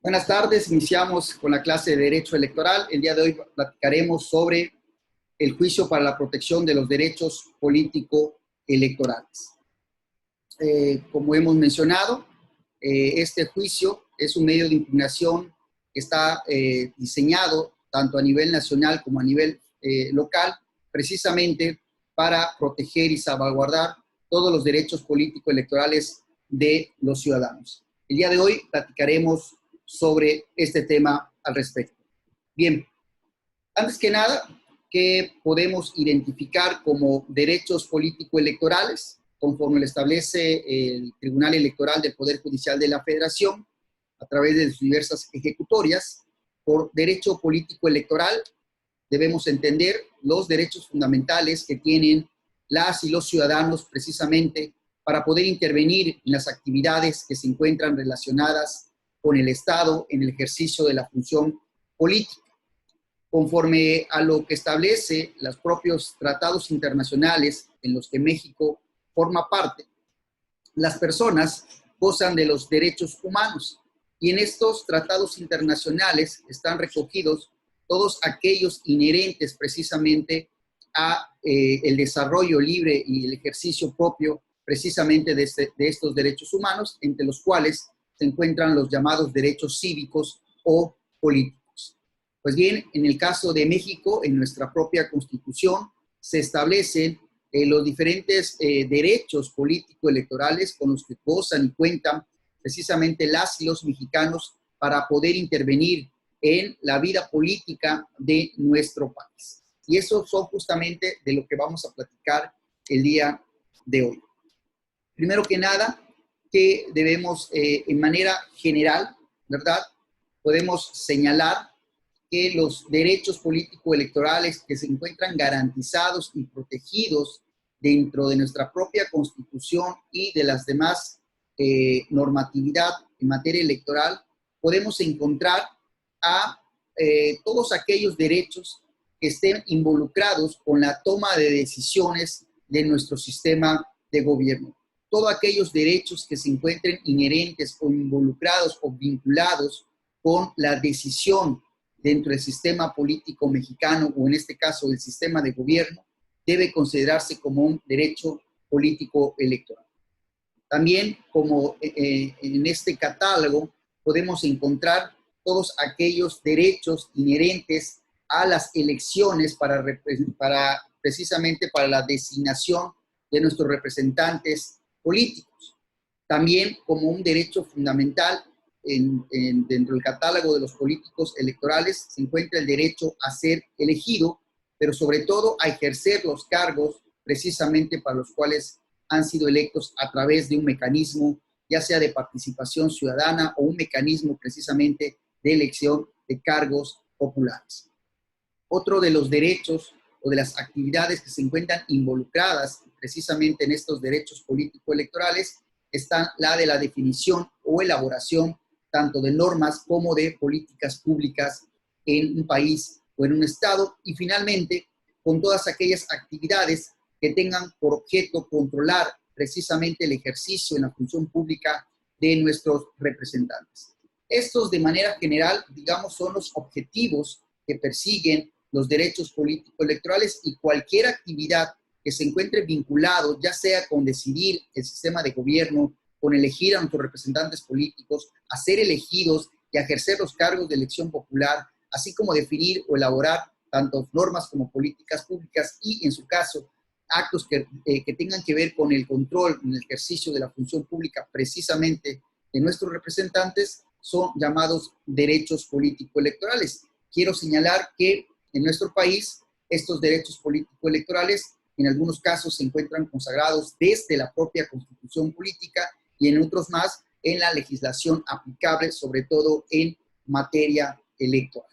Buenas tardes, iniciamos con la clase de Derecho Electoral. El día de hoy platicaremos sobre el juicio para la protección de los derechos político-electorales. Como hemos mencionado, este juicio es un medio de impugnación que está diseñado tanto a nivel nacional como a nivel local, precisamente para proteger y salvaguardar todos los derechos político-electorales de los ciudadanos. El día de hoy platicaremos sobre este tema al respecto. Bien, antes que nada, ¿qué podemos identificar como derechos político-electorales? Conforme lo establece el Tribunal Electoral del Poder Judicial de la Federación, a través de sus diversas ejecutorias, por derecho político-electoral debemos entender los derechos fundamentales que tienen las y los ciudadanos precisamente para poder intervenir en las actividades que se encuentran relacionadas con el Estado en el ejercicio de la función política. Conforme a lo que establece los propios tratados internacionales en los que México forma parte, las personas gozan de los derechos humanos y en estos tratados internacionales están recogidos todos aquellos inherentes precisamente a el desarrollo libre y el ejercicio propio precisamente de estos derechos humanos, entre los cuales se encuentran los llamados derechos cívicos o políticos. Pues bien, en el caso de México, en nuestra propia Constitución, se establecen los diferentes derechos político-electorales con los que gozan y cuentan precisamente las y los mexicanos para poder intervenir en la vida política de nuestro país. Y eso son justamente de lo que vamos a platicar el día de hoy. Primero que nada, que debemos, en manera general, ¿verdad? Podemos señalar que los derechos político-electorales que se encuentran garantizados y protegidos dentro de nuestra propia Constitución y de las demás normatividad en materia electoral, podemos encontrar a todos aquellos derechos que estén involucrados con la toma de decisiones de nuestro sistema de gobierno. Todos aquellos derechos que se encuentren inherentes o involucrados o vinculados con la decisión dentro del sistema político mexicano o en este caso el sistema de gobierno, debe considerarse como un derecho político electoral. También como en este catálogo podemos encontrar todos aquellos derechos inherentes a las elecciones precisamente para la designación de nuestros representantes políticos. También como un derecho fundamental dentro del catálogo de los políticos electorales se encuentra el derecho a ser elegido, pero sobre todo a ejercer los cargos precisamente para los cuales han sido electos a través de un mecanismo, ya sea de participación ciudadana o un mecanismo precisamente de elección de cargos populares. Otro de los derechos o de las actividades que se encuentran involucradas precisamente en estos derechos político-electorales está la de la definición o elaboración tanto de normas como de políticas públicas en un país o en un estado, y finalmente con todas aquellas actividades que tengan por objeto controlar precisamente el ejercicio en la función pública de nuestros representantes. Estos de manera general, digamos, son los objetivos que persiguen los derechos político-electorales y cualquier actividad que se encuentre vinculado, ya sea con decidir el sistema de gobierno, con elegir a nuestros representantes políticos, a ser elegidos y a ejercer los cargos de elección popular, así como definir o elaborar tanto normas como políticas públicas y, en su caso, actos que tengan que ver con el control en el ejercicio de la función pública precisamente de nuestros representantes, son llamados derechos político-electorales. Quiero señalar que en nuestro país estos derechos político-electorales en algunos casos se encuentran consagrados desde la propia Constitución política y en otros más en la legislación aplicable, sobre todo en materia electoral.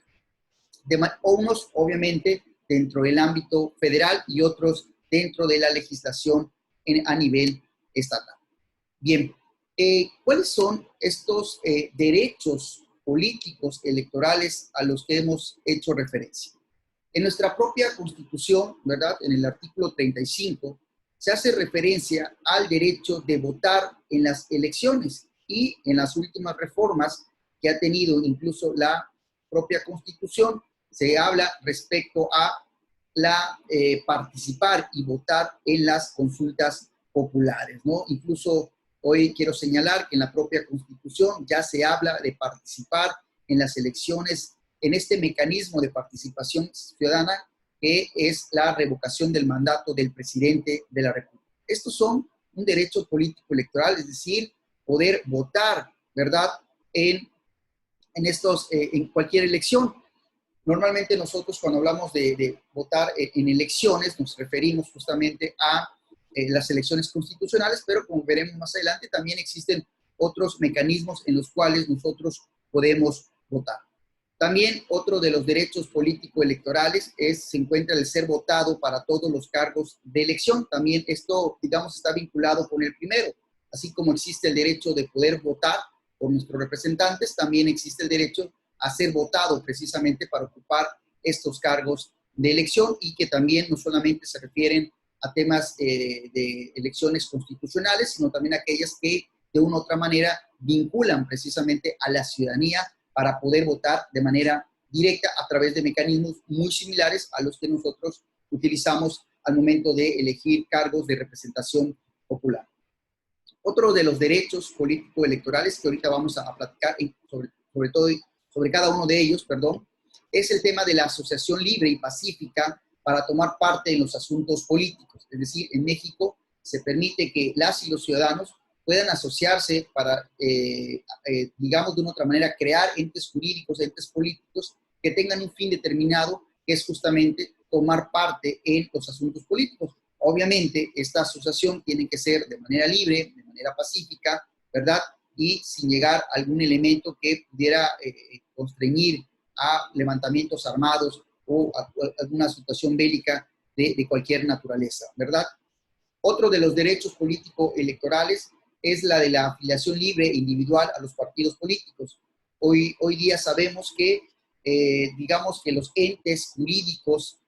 Unos, obviamente, dentro del ámbito federal y otros dentro de la legislación a nivel estatal. Bien, ¿cuáles son estos derechos políticos electorales a los que hemos hecho referencia? En nuestra propia Constitución, ¿verdad? En el artículo 35, se hace referencia al derecho de votar en las elecciones y en las últimas reformas que ha tenido incluso la propia Constitución, se habla respecto a la participar y votar en las consultas populares, ¿no? Incluso hoy quiero señalar que en la propia Constitución ya se habla de participar en las elecciones, en este mecanismo de participación ciudadana que es la revocación del mandato del presidente de la República. Estos son un derecho político electoral, es decir, poder votar, ¿verdad?, en cualquier elección. Normalmente nosotros cuando hablamos de votar en elecciones nos referimos justamente a las elecciones constitucionales, pero como veremos más adelante también existen otros mecanismos en los cuales nosotros podemos votar. También otro de los derechos político-electorales se encuentra el ser votado para todos los cargos de elección. También esto, digamos, está vinculado con el primero. Así como existe el derecho de poder votar por nuestros representantes, también existe el derecho a ser votado precisamente para ocupar estos cargos de elección y que también no solamente se refieren a temas de elecciones constitucionales, sino también aquellas que de una u otra manera vinculan precisamente a la ciudadanía para poder votar de manera directa a través de mecanismos muy similares a los que nosotros utilizamos al momento de elegir cargos de representación popular. Otro de los derechos político-electorales que ahorita vamos a platicar sobre todo sobre cada uno de ellos, perdón, es el tema de la asociación libre y pacífica para tomar parte en los asuntos políticos. Es decir, en México se permite que las y los ciudadanos puedan asociarse para, digamos de una otra manera, crear entes jurídicos, entes políticos que tengan un fin determinado, que es justamente tomar parte en los asuntos políticos. Obviamente, esta asociación tiene que ser de manera libre, de manera pacífica, ¿verdad?, y sin llegar a algún elemento que pudiera constreñir a levantamientos armados o a alguna situación bélica de cualquier naturaleza, ¿verdad? Otro de los derechos político-electorales es la de la afiliación libre e individual a los partidos políticos. Hoy día sabemos que, digamos que los entes jurídicos,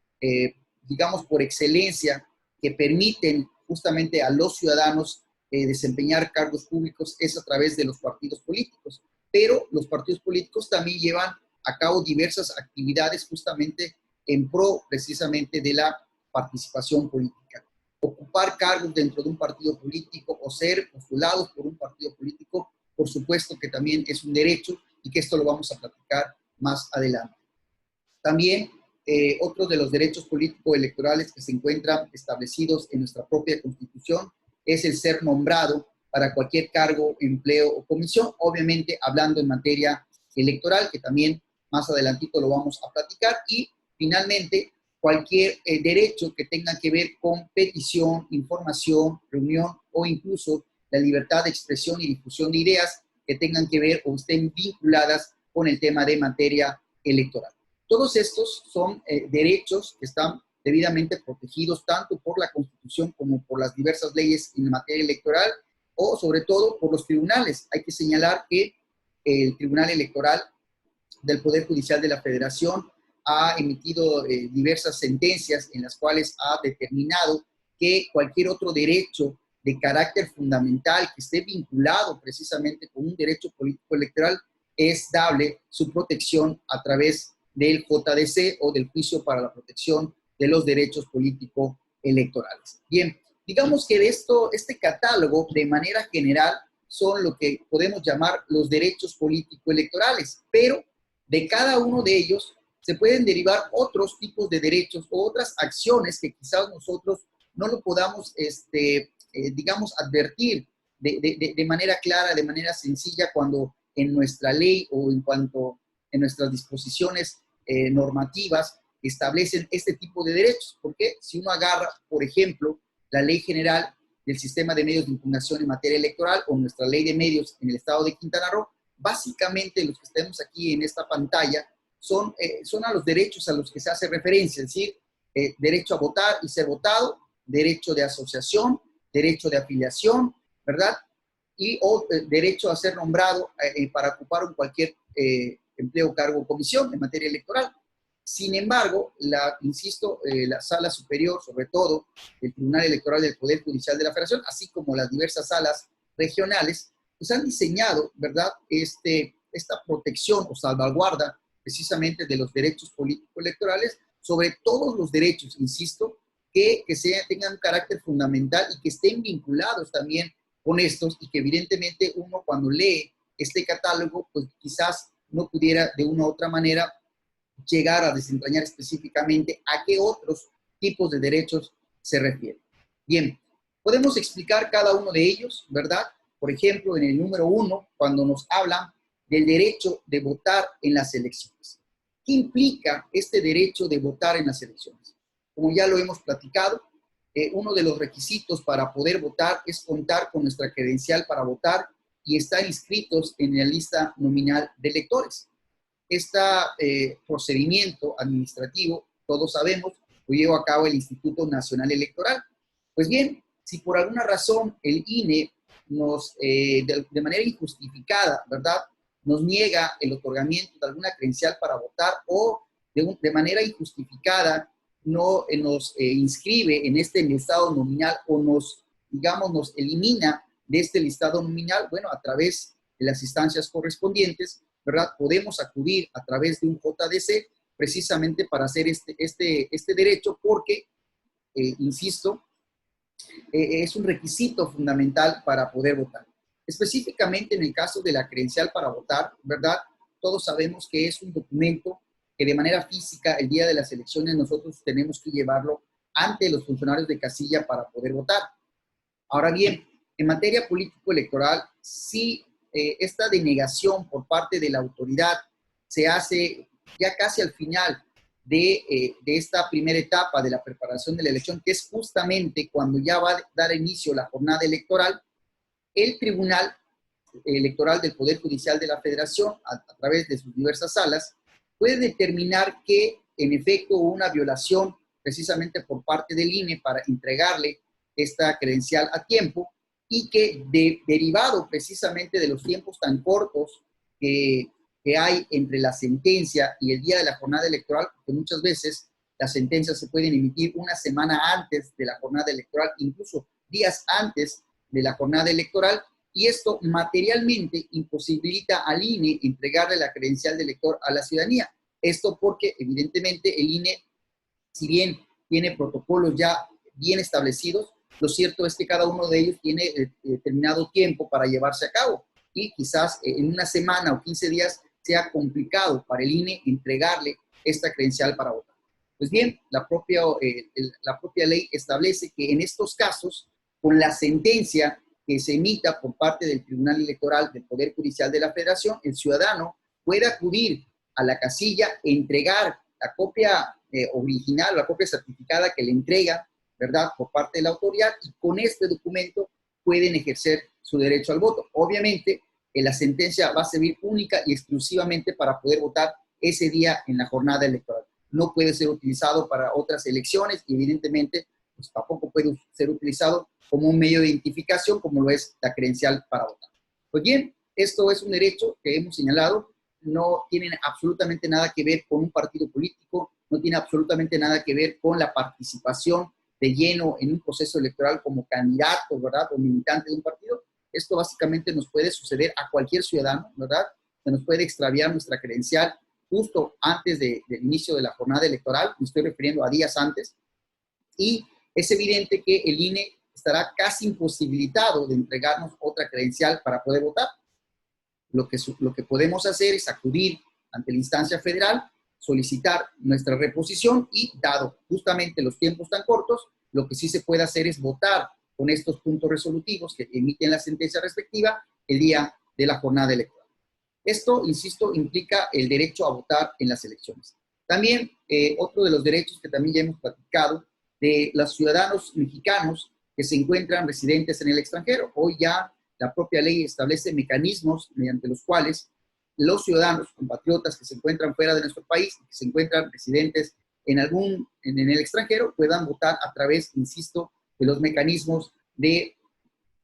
digamos por excelencia, que permiten justamente a los ciudadanos desempeñar cargos públicos es a través de los partidos políticos. Pero los partidos políticos también llevan a cabo diversas actividades justamente en pro precisamente de la participación política. Ocupar cargos dentro de un partido político o ser postulados por un partido político, por supuesto que también es un derecho y que esto lo vamos a platicar más adelante. También otro de los derechos político-electorales que se encuentran establecidos en nuestra propia Constitución es el ser nombrado para cualquier cargo, empleo o comisión, obviamente hablando en materia electoral, que también más adelantito lo vamos a platicar, y finalmente cualquier derecho que tenga que ver con petición, información, reunión o incluso la libertad de expresión y difusión de ideas que tengan que ver o estén vinculadas con el tema de materia electoral. Todos estos son derechos que están debidamente protegidos tanto por la Constitución como por las diversas leyes en materia electoral o sobre todo por los tribunales. Hay que señalar que el Tribunal Electoral del Poder Judicial de la Federación ha emitido diversas sentencias en las cuales ha determinado que cualquier otro derecho de carácter fundamental que esté vinculado precisamente con un derecho político electoral es dable su protección a través del JDC o del Juicio para la Protección de los Derechos Político Electorales. Bien, digamos que de este catálogo de manera general son lo que podemos llamar los derechos político-electorales, pero de cada uno de ellos se pueden derivar otros tipos de derechos o otras acciones que quizás nosotros no lo podamos, digamos, advertir de manera clara, de manera sencilla, cuando en nuestra ley o en cuanto en nuestras disposiciones normativas establecen este tipo de derechos. Porque si uno agarra, por ejemplo, la Ley General del Sistema de Medios de Impugnación en materia electoral o nuestra Ley de Medios en el Estado de Quintana Roo, básicamente los que estemos aquí en esta pantalla son a los derechos a los que se hace referencia, es decir, derecho a votar y ser votado, derecho de asociación, derecho de afiliación, ¿verdad? Y derecho a ser nombrado para ocupar cualquier empleo, cargo o comisión en materia electoral. Sin embargo, insisto, la Sala Superior, sobre todo el Tribunal Electoral del Poder Judicial de la Federación, así como las diversas salas regionales, pues han diseñado, ¿verdad?, esta protección o salvaguarda precisamente de los derechos político-electorales sobre todos los derechos, insisto, que tengan un carácter fundamental y que estén vinculados también con estos, y que evidentemente uno cuando lee este catálogo, pues quizás no pudiera de una u otra manera llegar a desentrañar específicamente a qué otros tipos de derechos se refiere. Bien, podemos explicar cada uno de ellos, ¿verdad? Por ejemplo, en el número 1, cuando nos hablan del derecho de votar en las elecciones. ¿Qué implica este derecho de votar en las elecciones? Como ya lo hemos platicado, uno de los requisitos para poder votar es contar con nuestra credencial para votar y estar inscritos en la lista nominal de electores. Este procedimiento administrativo, todos sabemos, lo lleva a cabo el Instituto Nacional Electoral. Pues bien, si por alguna razón el INE de manera injustificada, ¿verdad?, nos niega el otorgamiento de alguna credencial para votar, o de manera injustificada no nos inscribe en este listado nominal, o nos elimina de este listado nominal, bueno, a través de las instancias correspondientes, ¿verdad?, podemos acudir a través de un JDC precisamente para hacer este derecho, porque, insisto, es un requisito fundamental para poder votar. Específicamente en el caso de la credencial para votar, ¿verdad? Todos sabemos que es un documento que de manera física el día de las elecciones nosotros tenemos que llevarlo ante los funcionarios de casilla para poder votar. Ahora bien, en materia político-electoral, si esta denegación por parte de la autoridad se hace ya casi al final de esta primera etapa de la preparación de la elección, que es justamente cuando ya va a dar inicio la jornada electoral, el Tribunal Electoral del Poder Judicial de la Federación, a través de sus diversas salas, puede determinar que en efecto hubo una violación precisamente por parte del INE para entregarle esta credencial a tiempo, y que derivado precisamente de los tiempos tan cortos que hay entre la sentencia y el día de la jornada electoral, porque muchas veces las sentencias se pueden emitir una semana antes de la jornada electoral, incluso días antes de la jornada electoral, y esto materialmente imposibilita al INE entregarle la credencial de elector a la ciudadanía. Esto porque evidentemente el INE, si bien tiene protocolos ya bien establecidos, lo cierto es que cada uno de ellos tiene determinado tiempo para llevarse a cabo, y quizás en una semana o 15 días sea complicado para el INE entregarle esta credencial para votar. Pues bien, la propia ley establece que en estos casos, con la sentencia que se emita por parte del Tribunal Electoral del Poder Judicial de la Federación, el ciudadano puede acudir a la casilla, entregar la copia original, la copia certificada que le entrega, ¿verdad?, por parte de la autoridad, y con este documento pueden ejercer su derecho al voto. Obviamente, la sentencia va a servir única y exclusivamente para poder votar ese día en la jornada electoral. No puede ser utilizado para otras elecciones, y evidentemente pues tampoco puede ser utilizado como un medio de identificación como lo es la credencial para votar. Pues bien, esto es un derecho que hemos señalado, no tiene absolutamente nada que ver con un partido político, no tiene absolutamente nada que ver con la participación de lleno en un proceso electoral como candidato, ¿verdad?, o militante de un partido. Esto básicamente nos puede suceder a cualquier ciudadano, ¿verdad? Se nos puede extraviar nuestra credencial justo antes del inicio de la jornada electoral, me estoy refiriendo a días antes, y es evidente que el INE estará casi imposibilitado de entregarnos otra credencial para poder votar. Lo que podemos hacer es acudir ante la instancia federal, solicitar nuestra reposición, y dado justamente los tiempos tan cortos, lo que sí se puede hacer es votar con estos puntos resolutivos que emiten la sentencia respectiva el día de la jornada electoral. Esto, insisto, implica el derecho a votar en las elecciones. También otro de los derechos que también ya hemos platicado, de los ciudadanos mexicanos que se encuentran residentes en el extranjero. Hoy ya la propia ley establece mecanismos mediante los cuales los ciudadanos compatriotas que se encuentran fuera de nuestro país, que se encuentran residentes en el extranjero, puedan votar a través, insisto, de los mecanismos de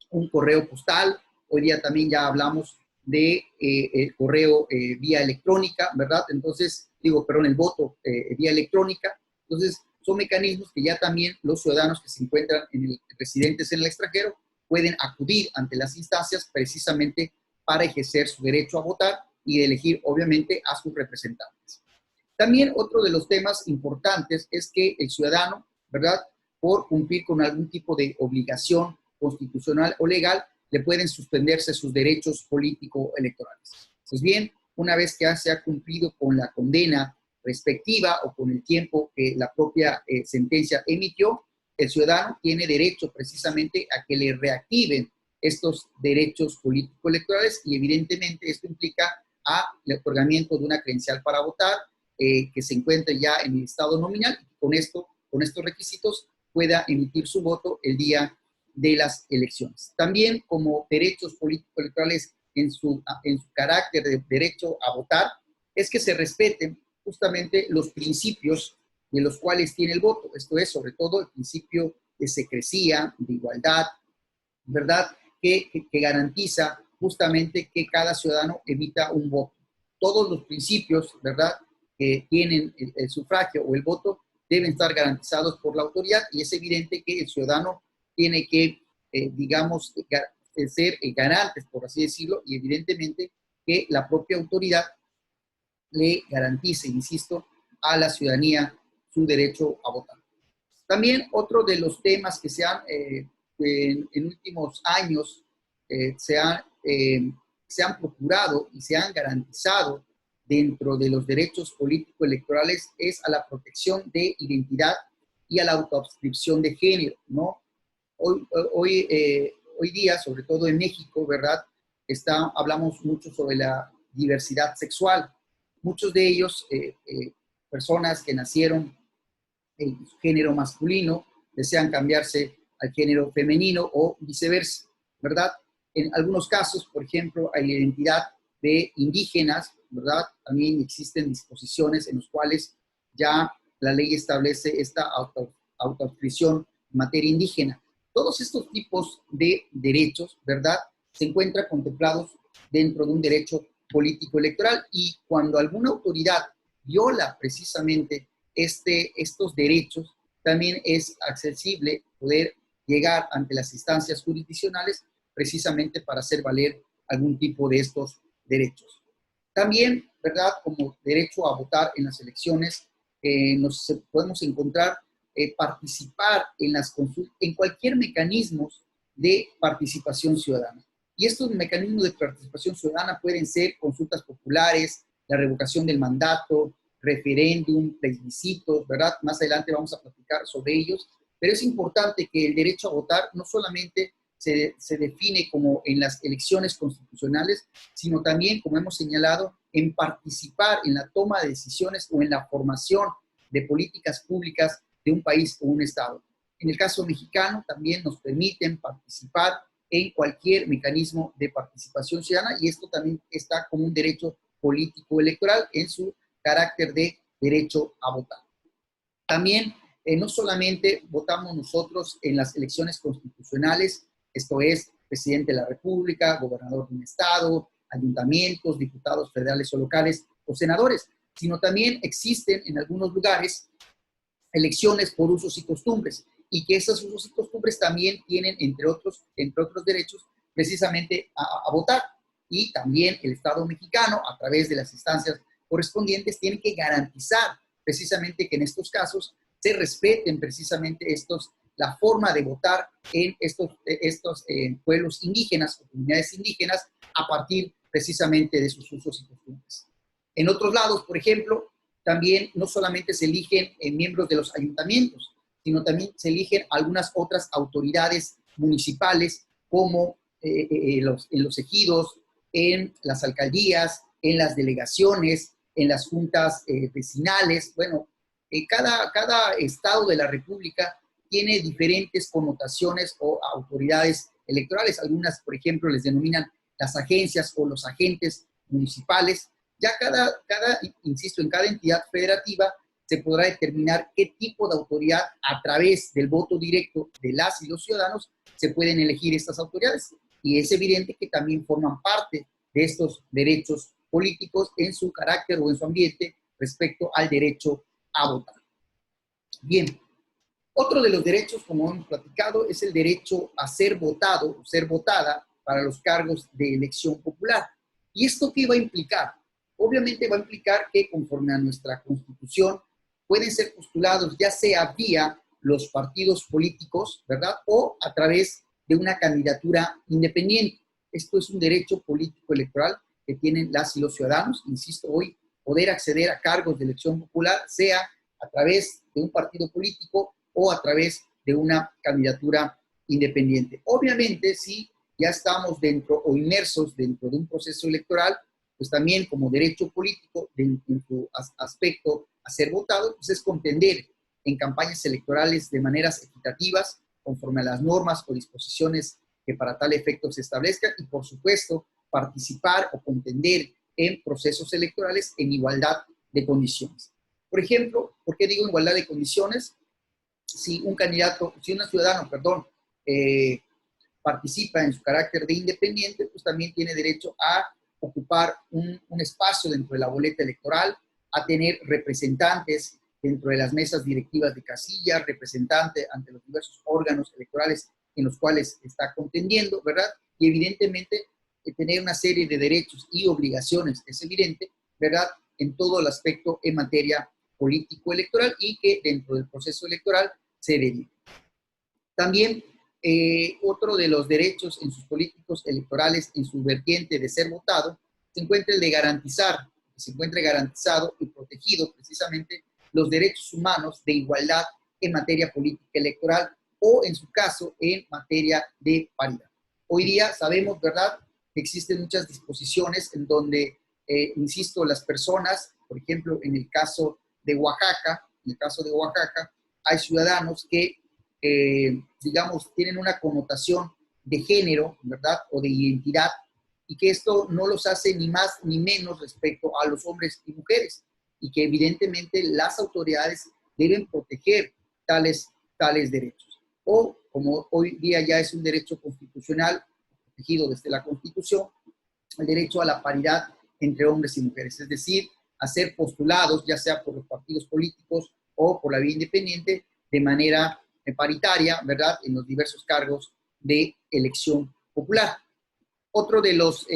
un correo postal. Hoy día también ya hablamos de el correo vía electrónica, ¿verdad? Entonces, el voto vía electrónica. Entonces, son mecanismos que ya también los ciudadanos que se encuentran residentes en el extranjero pueden acudir ante las instancias precisamente para ejercer su derecho a votar y de elegir, obviamente, a sus representantes. También otro de los temas importantes es que el ciudadano, ¿verdad?, por cumplir con algún tipo de obligación constitucional o legal, le pueden suspenderse sus derechos político-electorales. Pues bien, una vez que se ha cumplido con la condena respectiva o con el tiempo que la propia sentencia emitió, el ciudadano tiene derecho precisamente a que le reactiven estos derechos político-electorales y evidentemente esto implica el otorgamiento de una credencial para votar que se encuentre ya en el estado nominal y con estos requisitos pueda emitir su voto el día de las elecciones. También como derechos político-electorales en su carácter de derecho a votar, es que se respeten justamente los principios de los cuales tiene el voto. Esto es, sobre todo, el principio de secrecía, de igualdad, ¿verdad?, que garantiza justamente que cada ciudadano emita un voto. Todos los principios, ¿verdad?, que tienen el sufragio o el voto deben estar garantizados por la autoridad y es evidente que el ciudadano tiene que, digamos, ser garantes, por así decirlo, y evidentemente que la propia autoridad le garantice, insisto, a la ciudadanía su derecho a votar. También otro de los temas que se han, en últimos años, se han procurado y se han garantizado dentro de los derechos político-electorales es a la protección de identidad y a la autoadscripción de género, ¿no? Hoy día, sobre todo en México, ¿verdad?, hablamos mucho sobre la diversidad sexual. Muchos de ellos, personas que nacieron en género masculino, desean cambiarse al género femenino o viceversa, ¿verdad? En algunos casos, por ejemplo, hay la identidad de indígenas, ¿verdad? También existen disposiciones en las cuales ya la ley establece esta autoadscripción en materia indígena. Todos estos tipos de derechos, ¿verdad?, se encuentran contemplados dentro de un derecho político electoral y cuando alguna autoridad viola precisamente estos derechos, también es accesible poder llegar ante las instancias jurisdiccionales precisamente para hacer valer algún tipo de estos derechos. También, ¿verdad?, como derecho a votar en las elecciones, podemos encontrar participar en cualquier mecanismo de participación ciudadana. Y estos mecanismos de participación ciudadana pueden ser consultas populares, la revocación del mandato, referéndum, plebiscitos, ¿verdad? Más adelante vamos a platicar sobre ellos, pero es importante que el derecho a votar no solamente se define como en las elecciones constitucionales, sino también, como hemos señalado, en participar en la toma de decisiones o en la formación de políticas públicas de un país o un estado. En el caso mexicano también nos permiten participar en cualquier mecanismo de participación ciudadana y esto también está como un derecho político electoral en su carácter de derecho a votar. También no solamente votamos nosotros en las elecciones constitucionales, esto es, presidente de la República, gobernador de un estado, ayuntamientos, diputados federales o locales o senadores, sino también existen en algunos lugares elecciones por usos y costumbres, y que esos usos y costumbres también tienen, entre otros derechos, precisamente a votar. Y también el Estado mexicano, a través de las instancias correspondientes, tiene que garantizar precisamente que en estos casos se respeten precisamente la forma de votar en estos pueblos indígenas o comunidades indígenas a partir precisamente de sus usos y costumbres. En otros lados, por ejemplo, también no solamente se eligen miembros de los ayuntamientos, sino también se eligen algunas otras autoridades municipales como en los ejidos, en las alcaldías, en las delegaciones, en las juntas vecinales. Bueno, cada estado de la República tiene diferentes connotaciones o autoridades electorales. Algunas, por ejemplo, les denominan las agencias o los agentes municipales. Ya insisto, en cada entidad federativa se podrá determinar qué tipo de autoridad a través del voto directo de las y los ciudadanos se pueden elegir estas autoridades. Y es evidente que también forman parte de estos derechos políticos en su carácter o en su ambiente respecto al derecho a votar. Bien, otro de los derechos, como hemos platicado, es el derecho a ser votado o ser votada para los cargos de elección popular. ¿Y esto qué va a implicar? Obviamente va a implicar que conforme a nuestra Constitución pueden ser postulados ya sea vía los partidos políticos, ¿verdad? O a través de una candidatura independiente. Esto es un derecho político electoral que tienen las y los ciudadanos, insisto, hoy poder acceder a cargos de elección popular, sea a través de un partido político o a través de una candidatura independiente. Obviamente, si ya estamos dentro o inmersos dentro de un proceso electoral, pues también como derecho político, en su aspecto a ser votado, pues es contender en campañas electorales de maneras equitativas, conforme a las normas o disposiciones que para tal efecto se establezcan, y por supuesto participar o contender en procesos electorales en igualdad de condiciones. Por ejemplo, ¿por qué digo igualdad de condiciones? Si un candidato, si un ciudadano, perdón, participa en su carácter de independiente, pues también tiene derecho a ocupar un espacio dentro de la boleta electoral, a tener representantes dentro de las mesas directivas de casilla, representante ante los diversos órganos electorales en los cuales está contendiendo, ¿verdad? Y evidentemente tener una serie de derechos y obligaciones, es evidente, ¿verdad? En todo el aspecto en materia político-electoral y que dentro del proceso electoral se derive. También otro de los derechos en sus políticos electorales, en su vertiente de ser votado, se encuentra el de garantizar, que se encuentre garantizado y protegido precisamente los derechos humanos de igualdad en materia política electoral o, en su caso, en materia de paridad. Hoy día sabemos, ¿verdad?, que existen muchas disposiciones en donde, insisto, las personas, por ejemplo, en el caso de Oaxaca, hay ciudadanos que digamos, tienen una connotación de género, ¿verdad? O de identidad, y que esto no los hace ni más ni menos respecto a los hombres y mujeres, y que evidentemente las autoridades deben proteger tales derechos. O, como hoy día ya es un derecho constitucional, protegido desde la Constitución, el derecho a la paridad entre hombres y mujeres, es decir, a ser postulados, ya sea por los partidos políticos o por la vía independiente, de manera paritaria, ¿verdad?, en los diversos cargos de elección popular. Otro de los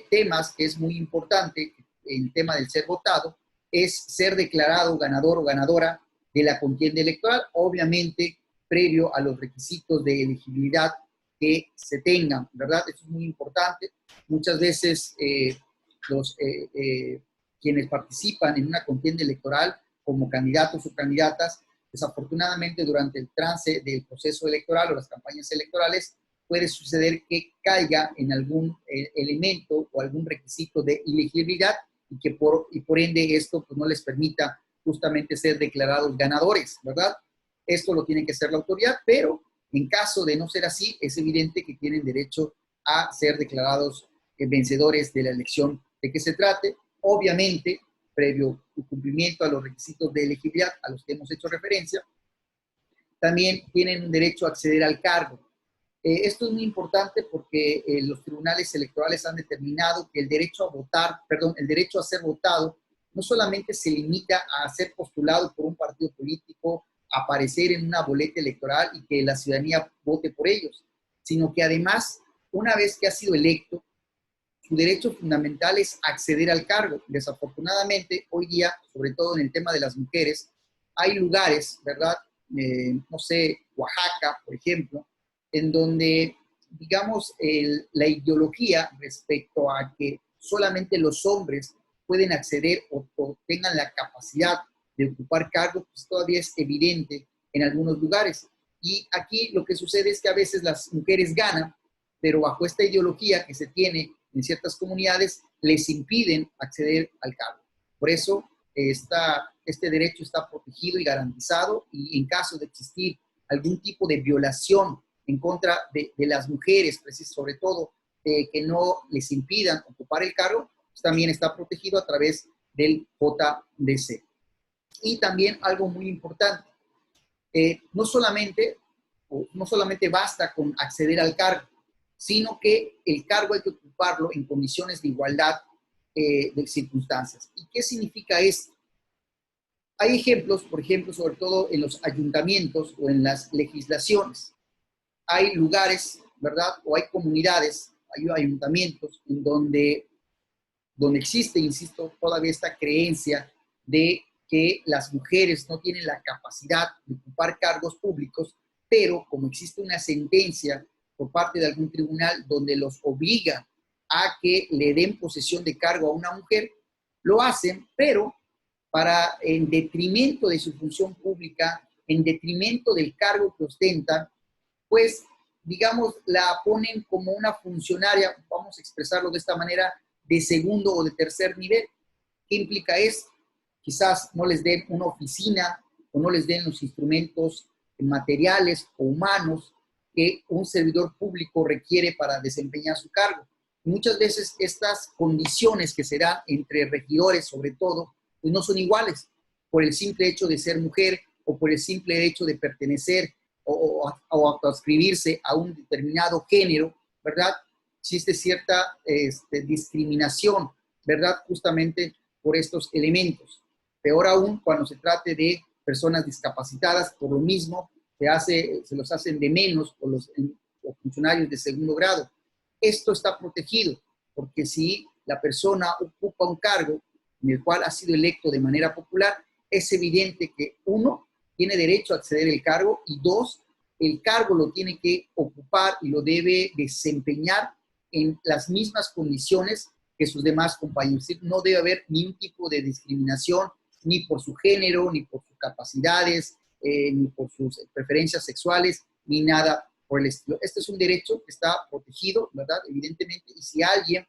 temas que es muy importante, el tema del ser votado, es ser declarado ganador o ganadora de la contienda electoral, obviamente previo a los requisitos de elegibilidad que se tengan, ¿verdad? Eso es muy importante. Muchas veces quienes participan en una contienda electoral como candidatos o candidatas, desafortunadamente durante el trance del proceso electoral o las campañas electorales puede suceder que caiga en algún elemento o algún requisito de elegibilidad y por ende esto pues, no les permita justamente ser declarados ganadores, ¿verdad? Esto lo tiene que hacer la autoridad, pero en caso de no ser así, es evidente que tienen derecho a ser declarados vencedores de la elección de que se trate. Obviamente, previo cumplimiento a los requisitos de elegibilidad a los que hemos hecho referencia, también tienen un derecho a acceder al cargo. Esto es muy importante porque los tribunales electorales han determinado que el derecho a votar, perdón, el derecho a ser votado no solamente se limita a ser postulado por un partido político, a aparecer en una boleta electoral y que la ciudadanía vote por ellos, sino que además, una vez que ha sido electo, su derecho fundamental es acceder al cargo. Desafortunadamente, hoy día, sobre todo en el tema de las mujeres, hay lugares, ¿verdad? No sé, Oaxaca, por ejemplo, en donde, digamos, la ideología respecto a que solamente los hombres pueden acceder o tengan la capacidad de ocupar cargos, pues todavía es evidente en algunos lugares. Y aquí lo que sucede es que a veces las mujeres ganan, pero bajo esta ideología que se tiene en ciertas comunidades, les impiden acceder al cargo. Por eso, este derecho está protegido y garantizado, y en caso de existir algún tipo de violación en contra de las mujeres, sobre todo que no les impidan ocupar el cargo, pues también está protegido a través del JDC. Y también algo muy importante, no solamente basta con acceder al cargo, sino que el cargo hay que ocuparlo en condiciones de igualdad de circunstancias. ¿Y qué significa esto? Hay ejemplos, por ejemplo, sobre todo en los ayuntamientos o en las legislaciones. Hay lugares, ¿verdad? O hay comunidades, hay ayuntamientos en donde donde existe, insisto, todavía esta creencia de que las mujeres no tienen la capacidad de ocupar cargos públicos, pero como existe una sentencia por parte de algún tribunal donde los obliga a que le den posesión de cargo a una mujer, lo hacen, pero en detrimento de su función pública, en detrimento del cargo que ostentan, pues, digamos, la ponen como una funcionaria, vamos a expresarlo de esta manera, de segundo o de tercer nivel. ¿Qué implica esto? Quizás no les den una oficina o no les den los instrumentos materiales o humanos que un servidor público requiere para desempeñar su cargo. Y muchas veces estas condiciones que se dan entre regidores, sobre todo, pues no son iguales por el simple hecho de ser mujer o por el simple hecho de pertenecer o adscribirse a un determinado género, ¿verdad? Existe cierta discriminación, ¿verdad? Justamente por estos elementos. Peor aún cuando se trate de personas discapacitadas, por lo mismo se los hacen de menos o funcionarios de segundo grado. Esto está protegido, porque si la persona ocupa un cargo en el cual ha sido electo de manera popular, es evidente que uno, tiene derecho a acceder al cargo y dos, el cargo lo tiene que ocupar y lo debe desempeñar en las mismas condiciones que sus demás compañeros. Es decir, no debe haber ningún tipo de discriminación, ni por su género, ni por sus capacidades, ni por sus preferencias sexuales, ni nada por el estilo. Este es un derecho que está protegido, ¿verdad? Evidentemente, y si alguien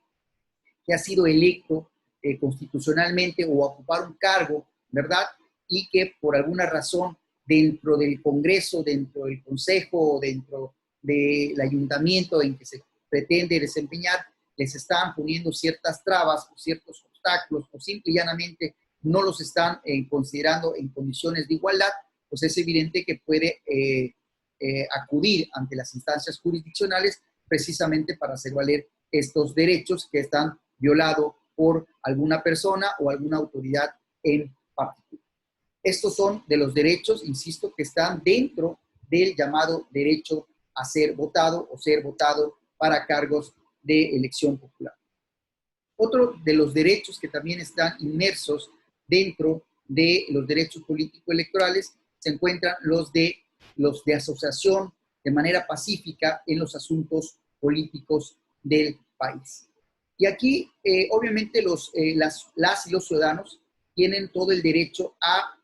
que ha sido electo constitucionalmente o a ocupar un cargo, ¿verdad? Y que por alguna razón dentro del Congreso, dentro del Consejo, dentro del ayuntamiento en que se pretende desempeñar, les están poniendo ciertas trabas o ciertos obstáculos o simple y llanamente no los están considerando en condiciones de igualdad, pues es evidente que puede acudir ante las instancias jurisdiccionales precisamente para hacer valer estos derechos que están violados por alguna persona o alguna autoridad en particular. Estos son de los derechos, insisto, que están dentro del llamado derecho a ser votado o ser votado para cargos de elección popular. Otro de los derechos que también están inmersos dentro de los derechos político-electorales se encuentran los de asociación de manera pacífica en los asuntos políticos del país. Y aquí, obviamente, las y los ciudadanos tienen todo el derecho a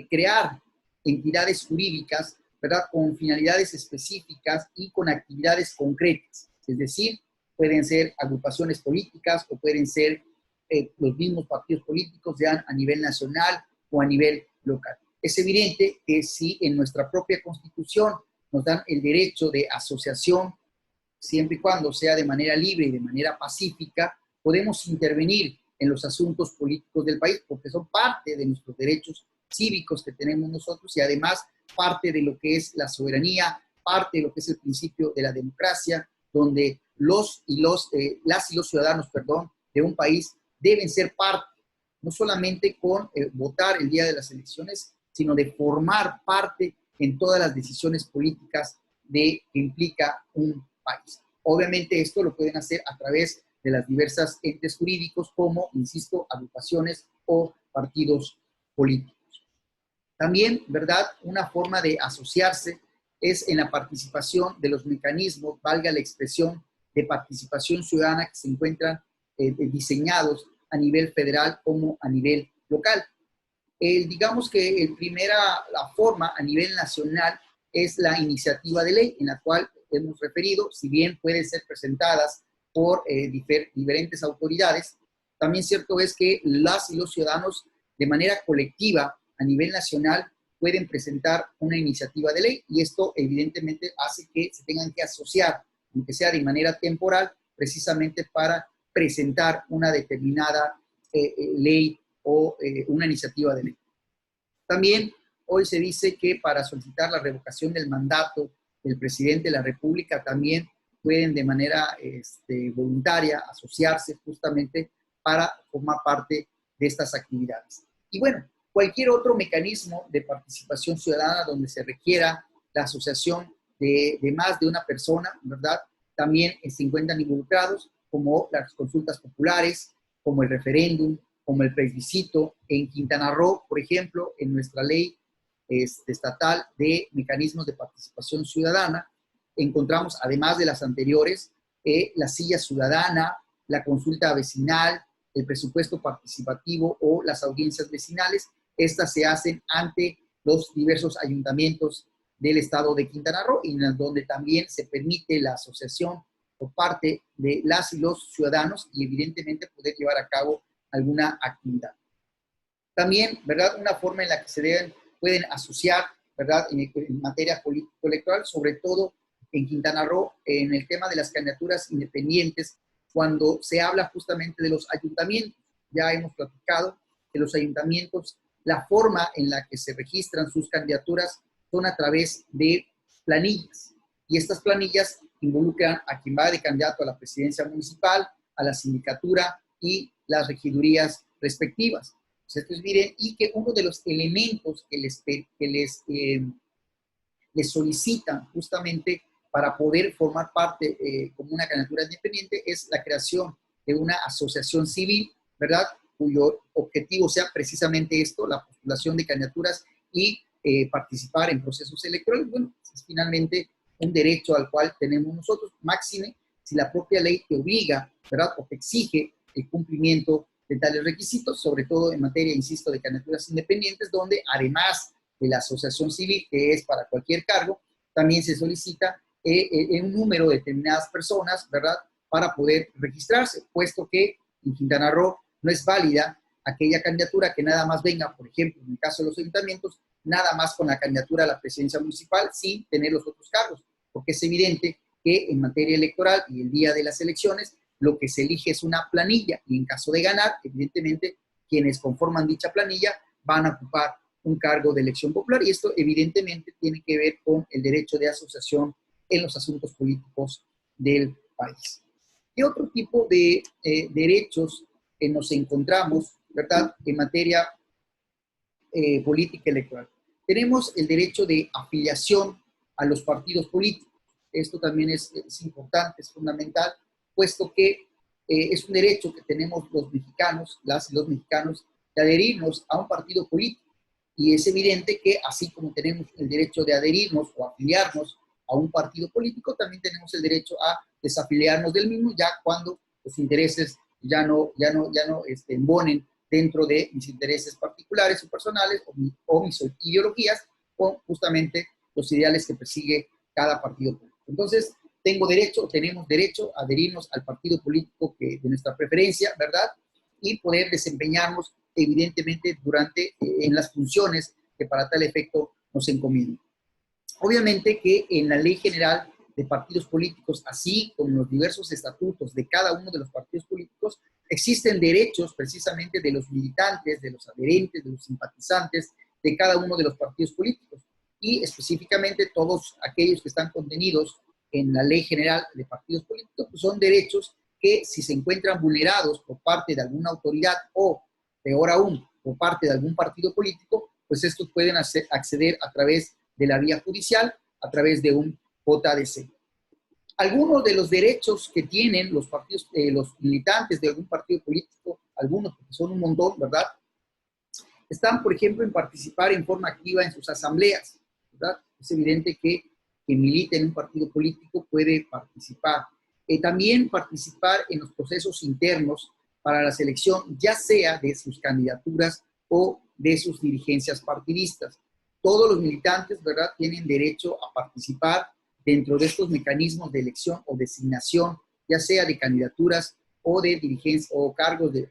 crear entidades jurídicas, ¿verdad?, con finalidades específicas y con actividades concretas. Es decir, pueden ser agrupaciones políticas o pueden ser los mismos partidos políticos, sean a nivel nacional o a nivel local. Es evidente que si en nuestra propia Constitución nos dan el derecho de asociación, siempre y cuando sea de manera libre y de manera pacífica, podemos intervenir en los asuntos políticos del país, porque son parte de nuestros derechos cívicos que tenemos nosotros y además parte de lo que es la soberanía, parte de lo que es el principio de la democracia, donde las y los ciudadanos, de un país deben ser parte, no solamente con votar el día de las elecciones, sino de formar parte en todas las decisiones políticas que implica un país. Obviamente esto lo pueden hacer a través de las diversas entes jurídicos como, insisto, agrupaciones o partidos políticos. También, ¿verdad?, una forma de asociarse es en la participación de los mecanismos, valga la expresión, de participación ciudadana que se encuentran diseñados a nivel federal como a nivel local. Digamos que la forma a nivel nacional es la iniciativa de ley, en la cual hemos referido, si bien pueden ser presentadas por diferentes autoridades, también cierto es que las y los ciudadanos de manera colectiva a nivel nacional pueden presentar una iniciativa de ley y esto evidentemente hace que se tengan que asociar, aunque sea de manera temporal, precisamente para presentar una determinada ley o una iniciativa de ley. También hoy se dice que para solicitar la revocación del mandato del presidente de la República también pueden de manera voluntaria asociarse justamente para formar parte de estas actividades. Y bueno, cualquier otro mecanismo de participación ciudadana donde se requiera la asociación de más de una persona, ¿verdad?, también se encuentran involucrados, como las consultas populares, como el referéndum, como el plebiscito. En Quintana Roo, por ejemplo, en nuestra ley estatal de mecanismos de participación ciudadana, encontramos, además de las anteriores, la silla ciudadana, la consulta vecinal, el presupuesto participativo o las audiencias vecinales. Estas se hacen ante los diversos ayuntamientos del estado de Quintana Roo, y en donde también se permite la asociación por parte de las y los ciudadanos y evidentemente poder llevar a cabo alguna actividad. También, ¿verdad?, una forma en la que se pueden asociar, ¿verdad?, en materia político-electoral, sobre todo en Quintana Roo, en el tema de las candidaturas independientes, cuando se habla justamente de los ayuntamientos. Ya hemos platicado que los ayuntamientos, la forma en la que se registran sus candidaturas son a través de planillas. Y estas planillas involucran a quien va de candidato a la presidencia municipal, a la sindicatura y las regidurías respectivas. Entonces, miren, y que uno de los elementos que les solicitan justamente para poder formar parte como una candidatura independiente es la creación de una asociación civil, ¿verdad?, cuyo objetivo sea precisamente esto, la postulación de candidaturas y participar en procesos electorales. Bueno, es finalmente un derecho al cual tenemos nosotros, máxime si la propia ley te obliga, ¿verdad?, o te exige el cumplimiento de tales requisitos, sobre todo en materia, insisto, de candidaturas independientes, donde además de la asociación civil, que es para cualquier cargo, también se solicita un número de determinadas personas, ¿verdad?, para poder registrarse, puesto que en Quintana Roo no es válida aquella candidatura que nada más venga, por ejemplo, en el caso de los ayuntamientos, nada más con la candidatura a la presidencia municipal sin tener los otros cargos, porque es evidente que en materia electoral y el día de las elecciones, lo que se elige es una planilla, y en caso de ganar, evidentemente, quienes conforman dicha planilla van a ocupar un cargo de elección popular, y esto evidentemente tiene que ver con el derecho de asociación en los asuntos políticos del país. ¿Qué otro tipo de derechos nos encontramos, ¿verdad?, en materia política electoral? Tenemos el derecho de afiliación a los partidos políticos. Esto también es importante, es fundamental, puesto que es un derecho que tenemos los mexicanos, las y los mexicanos, de adherirnos a un partido político. Y es evidente que así como tenemos el derecho de adherirnos o afiliarnos a un partido político, también tenemos el derecho a desafiliarnos del mismo, ya cuando los intereses ya no embonen dentro de mis intereses particulares o personales o mis ideologías, o justamente los ideales que persigue cada partido político. Entonces, tenemos derecho a adherirnos al partido político de nuestra preferencia, ¿verdad?, y poder desempeñarnos, evidentemente, en las funciones que para tal efecto nos encomiendan. Obviamente que en la Ley General de Partidos Políticos, así como en los diversos estatutos de cada uno de los partidos políticos, existen derechos precisamente de los militantes, de los adherentes, de los simpatizantes de cada uno de los partidos políticos, y específicamente todos aquellos que están contenidos en la Ley General de Partidos Políticos, pues son derechos que, si se encuentran vulnerados por parte de alguna autoridad o, peor aún, por parte de algún partido político, pues estos pueden acceder a través de la vía judicial, a través de un JDC. Algunos de los derechos que tienen los partidos, los militantes de algún partido político, algunos, porque son un montón, ¿verdad?, están, por ejemplo, en participar en forma activa en sus asambleas, ¿verdad? Es evidente que quien milita en un partido político puede participar. También participar en los procesos internos para la selección, ya sea de sus candidaturas o de sus dirigencias partidistas. Todos los militantes, ¿verdad?, tienen derecho a participar dentro de estos mecanismos de elección o designación, ya sea de candidaturas o de dirigencia o cargos de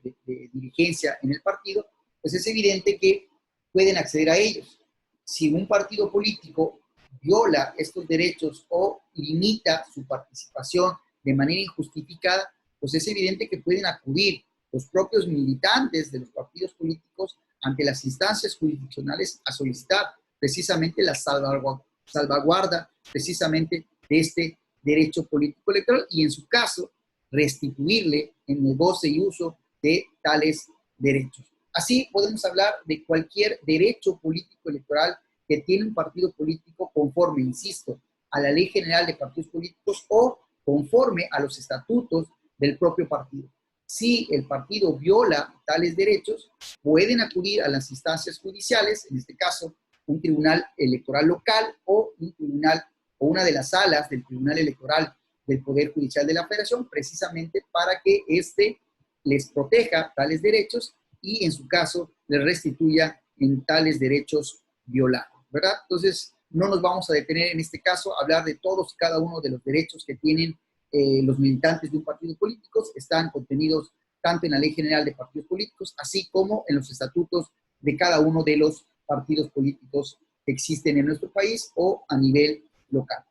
dirigencia en el partido, pues es evidente que pueden acceder a ellos. Si un partido político viola estos derechos o limita su participación de manera injustificada, pues es evidente que pueden acudir los propios militantes de los partidos políticos ante las instancias jurisdiccionales a solicitar precisamente la salvaguarda precisamente de este derecho político electoral, y en su caso restituirle en el goce y uso de tales derechos. Así podemos hablar de cualquier derecho político electoral que tiene un partido político conforme, insisto, a la Ley General de Partidos Políticos o conforme a los estatutos del propio partido. Si el partido viola tales derechos, pueden acudir a las instancias judiciales, en este caso, un tribunal electoral local o un tribunal o una de las salas del Tribunal Electoral del Poder Judicial de la Federación, precisamente para que éste les proteja tales derechos y, en su caso, les restituya en tales derechos violados, ¿verdad? Entonces, no nos vamos a detener en este caso a hablar de todos y cada uno de los derechos que tienen los militantes de un partido político. Están contenidos tanto en la Ley General de Partidos Políticos, así como en los estatutos de cada uno de los partidos políticos que existen en nuestro país o a nivel local.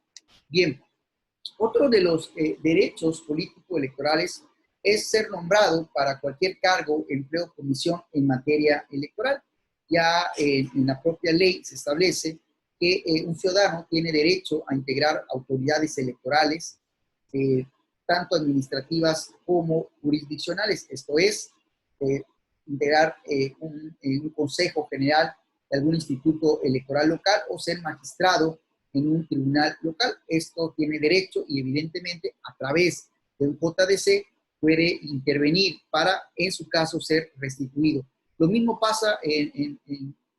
Bien, otro de los derechos político-electorales es ser nombrado para cualquier cargo, empleo o comisión en materia electoral. Ya en la propia ley se establece que un ciudadano tiene derecho a integrar autoridades electorales, tanto administrativas como jurisdiccionales. Esto es, integrar un consejo general de algún instituto electoral local o ser magistrado en un tribunal local. Esto tiene derecho y evidentemente a través de un JDC puede intervenir para, en su caso, ser restituido. Lo mismo pasa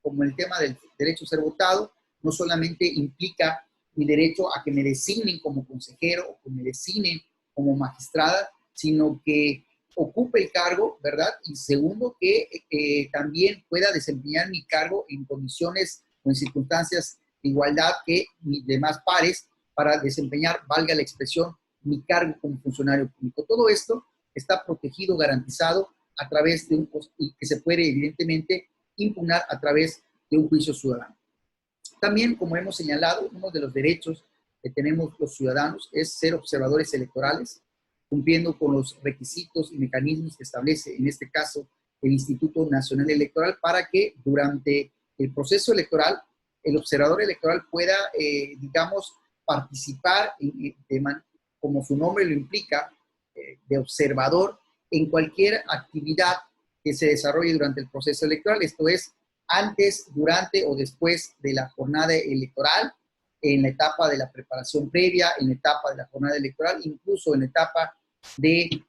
como el tema del derecho a ser votado. No solamente implica mi derecho a que me designen como consejero o que me designen como magistrada, sino que ocupe el cargo, ¿verdad? Y segundo, que también pueda desempeñar mi cargo en condiciones o en circunstancias de igualdad que mis demás pares para desempeñar, valga la expresión, mi cargo como funcionario público. Todo esto está protegido, garantizado a través de y que se puede evidentemente impugnar a través de un juicio ciudadano. También, como hemos señalado, uno de los derechos que tenemos los ciudadanos es ser observadores electorales, cumpliendo con los requisitos y mecanismos que establece, en este caso, el Instituto Nacional Electoral, para que durante el proceso electoral, el observador electoral pueda, digamos, participar, como su nombre lo implica, de observador en cualquier actividad que se desarrolle durante el proceso electoral. Esto es, antes, durante o después de la jornada electoral, en la etapa de la preparación previa, en la etapa de la jornada electoral, incluso en la etapa de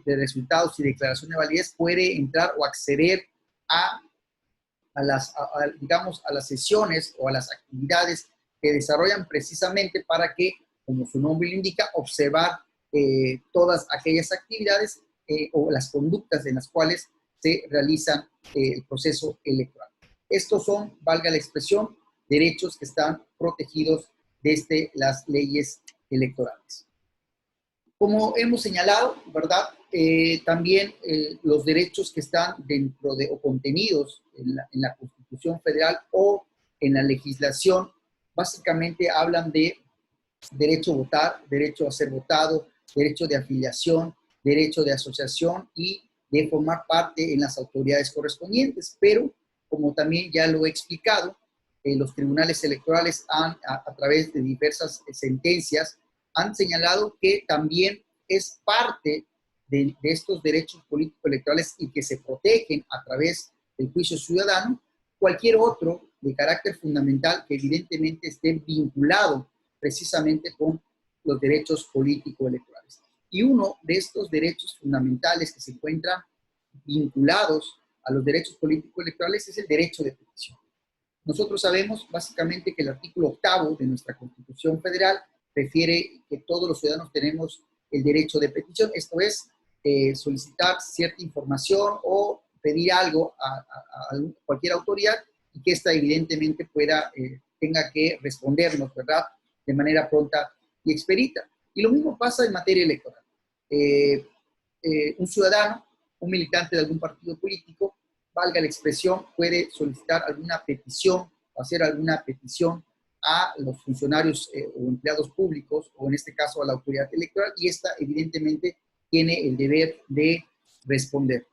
resultados y declaración de validez, puede entrar o acceder digamos, a las sesiones o a las actividades que desarrollan precisamente para que, como su nombre lo indica, observar todas aquellas actividades o las conductas en las cuales se realizan el proceso electoral. Estos son, valga la expresión, derechos que están protegidos desde las leyes electorales. Como hemos señalado, ¿verdad? También los derechos que están dentro de o contenidos en la Constitución Federal o en la legislación, básicamente hablan de derecho a votar, derecho a ser votado, derecho de afiliación, derecho de asociación y de formar parte en las autoridades correspondientes. Pero, como también ya lo he explicado, los tribunales electorales a través de diversas sentencias han señalado que también es parte de estos derechos políticos electorales y que se protegen a través del juicio ciudadano, cualquier otro de carácter fundamental que evidentemente esté vinculado precisamente con los derechos políticos electorales. Y uno de estos derechos fundamentales que se encuentran vinculados a los derechos políticos electorales es el derecho de petición. Nosotros sabemos básicamente que el artículo 8º de nuestra Constitución Federal refiere que todos los ciudadanos tenemos el derecho de petición, esto es, solicitar cierta información o pedir algo a cualquier autoridad y que ésta evidentemente tenga que respondernos, ¿verdad?, de manera pronta y expedita. Y lo mismo pasa en materia electoral. Un ciudadano, un militante de algún partido político, valga la expresión, puede solicitar alguna petición o hacer alguna petición a los funcionarios o empleados públicos, o en este caso a la autoridad electoral, y esta evidentemente tiene el deber de responder.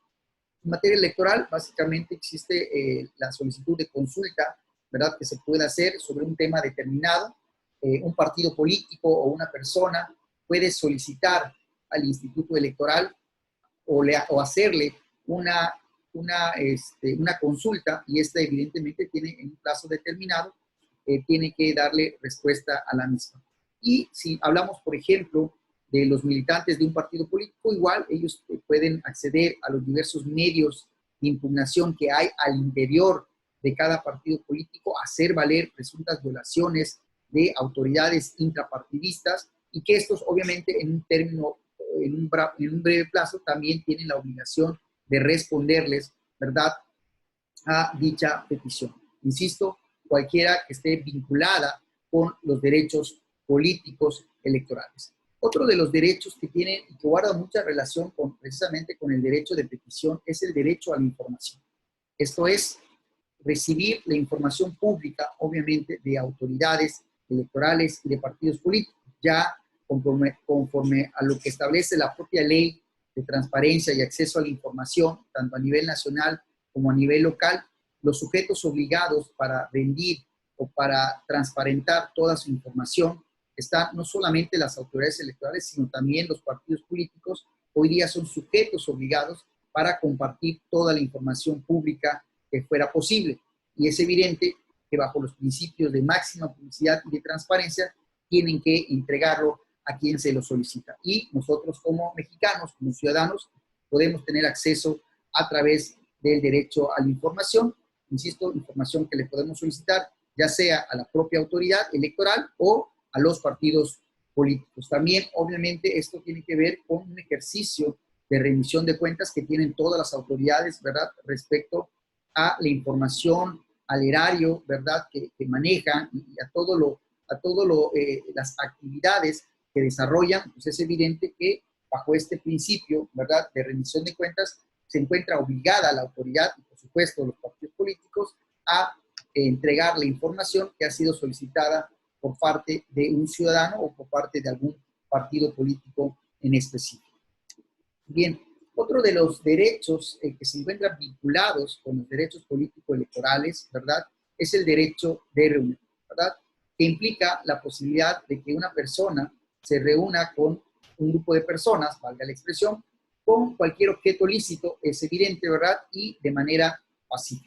En materia electoral, básicamente existe la solicitud de consulta, ¿verdad?, que se puede hacer sobre un tema determinado. Un partido político o una persona puede solicitar al Instituto Electoral o hacerle una consulta, y esta evidentemente tiene en un plazo determinado, tiene que darle respuesta a la misma. Y si hablamos, por ejemplo, de los militantes de un partido político, igual ellos pueden acceder a los diversos medios de impugnación que hay al interior de cada partido político, hacer valer presuntas violaciones de autoridades intrapartidistas y que estos obviamente en un término, en un breve plazo también tienen la obligación de responderles, ¿verdad?, a dicha petición. Insisto, cualquiera que esté vinculada con los derechos políticos electorales. Otro de los derechos que tienen y que guarda mucha relación precisamente con el derecho de petición es el derecho a la información. Esto es recibir la información pública, obviamente, de autoridades electorales y de partidos políticos, ya conforme a lo que establece la propia ley de transparencia y acceso a la información, tanto a nivel nacional como a nivel local. Los sujetos obligados para rendir o para transparentar toda su información están no solamente las autoridades electorales, sino también los partidos políticos. Hoy día son sujetos obligados para compartir toda la información pública que fuera posible. Y es evidente que bajo los principios de máxima publicidad y de transparencia tienen que entregarlo a quien se lo solicita. Y nosotros como mexicanos, como ciudadanos, podemos tener acceso a través del derecho a la información. Insisto, información que le podemos solicitar ya sea a la propia autoridad electoral o a los partidos políticos. También, obviamente, esto tiene que ver con un ejercicio de rendición de cuentas que tienen todas las autoridades, ¿verdad?, respecto a la información, al erario, ¿verdad?, que manejan y a todo las actividades que desarrollan. Pues es evidente que bajo este principio, ¿verdad?, de rendición de cuentas, se encuentra obligada la autoridad y, por supuesto, los partidos políticos a entregar la información que ha sido solicitada por parte de un ciudadano o por parte de algún partido político en específico. Bien, otro de los derechos que se encuentran vinculados con los derechos político-electorales, ¿verdad?, es el derecho de reunión, ¿verdad?, que implica la posibilidad de que una persona se reúna con un grupo de personas, valga la expresión, con cualquier objeto lícito, es evidente, ¿verdad?, y de manera pacífica.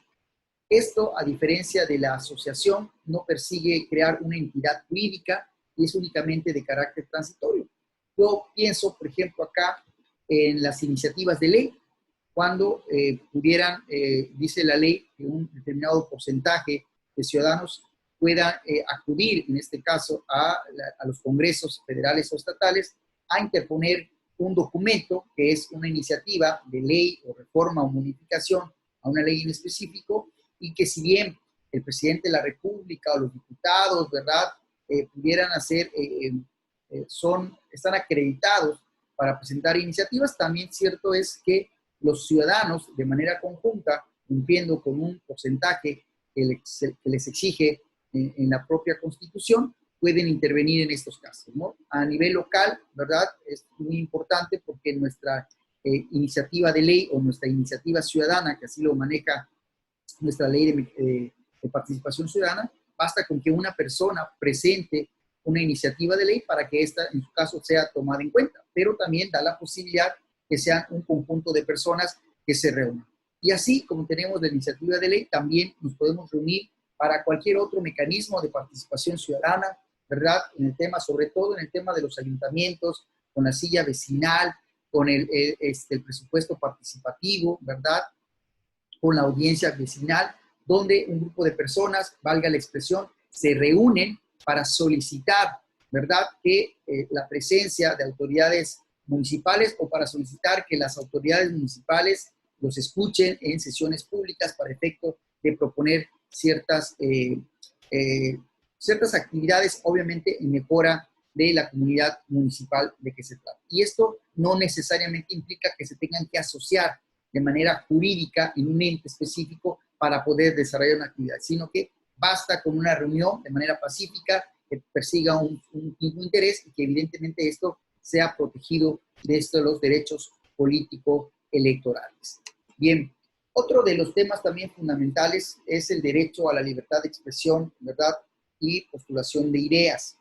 Esto, a diferencia de la asociación, no persigue crear una entidad jurídica y es únicamente de carácter transitorio. Yo pienso, por ejemplo, acá en las iniciativas de ley, cuando pudieran, dice la ley, que un determinado porcentaje de ciudadanos pueda acudir, en este caso, a los congresos federales o estatales, a interponer un documento que es una iniciativa de ley o reforma o modificación a una ley en específico, y que si bien el presidente de la República o los diputados, ¿verdad?, pudieran hacer, están acreditados para presentar iniciativas, también cierto es que los ciudadanos, de manera conjunta, cumpliendo con un porcentaje que les exige en la propia Constitución, pueden intervenir en estos casos, ¿no? A nivel local, ¿verdad?, es muy importante porque nuestra iniciativa de ley o nuestra iniciativa ciudadana, que así lo maneja nuestra ley de participación ciudadana, basta con que una persona presente una iniciativa de ley para que esta, en su caso, sea tomada en cuenta, pero también da la posibilidad que sean un conjunto de personas que se reúnan. Y así como tenemos la iniciativa de ley, también nos podemos reunir para cualquier otro mecanismo de participación ciudadana, ¿verdad?, en el tema, sobre todo en el tema de los ayuntamientos, con la silla vecinal, con el presupuesto participativo, ¿verdad?, con la audiencia vecinal, donde un grupo de personas, valga la expresión, se reúnen para solicitar, ¿verdad?, que la presencia de autoridades municipales o para solicitar que las autoridades municipales los escuchen en sesiones públicas para efecto de proponer ciertas actividades, obviamente en mejora de la comunidad municipal de que se trata. Y esto no necesariamente implica que se tengan que asociar de manera jurídica en un ente específico para poder desarrollar una actividad, sino que basta con una reunión de manera pacífica que persiga un mismo interés y que evidentemente esto sea protegido de los derechos político-electorales. Bien, otro de los temas también fundamentales es el derecho a la libertad de expresión, ¿verdad?, y postulación de ideas.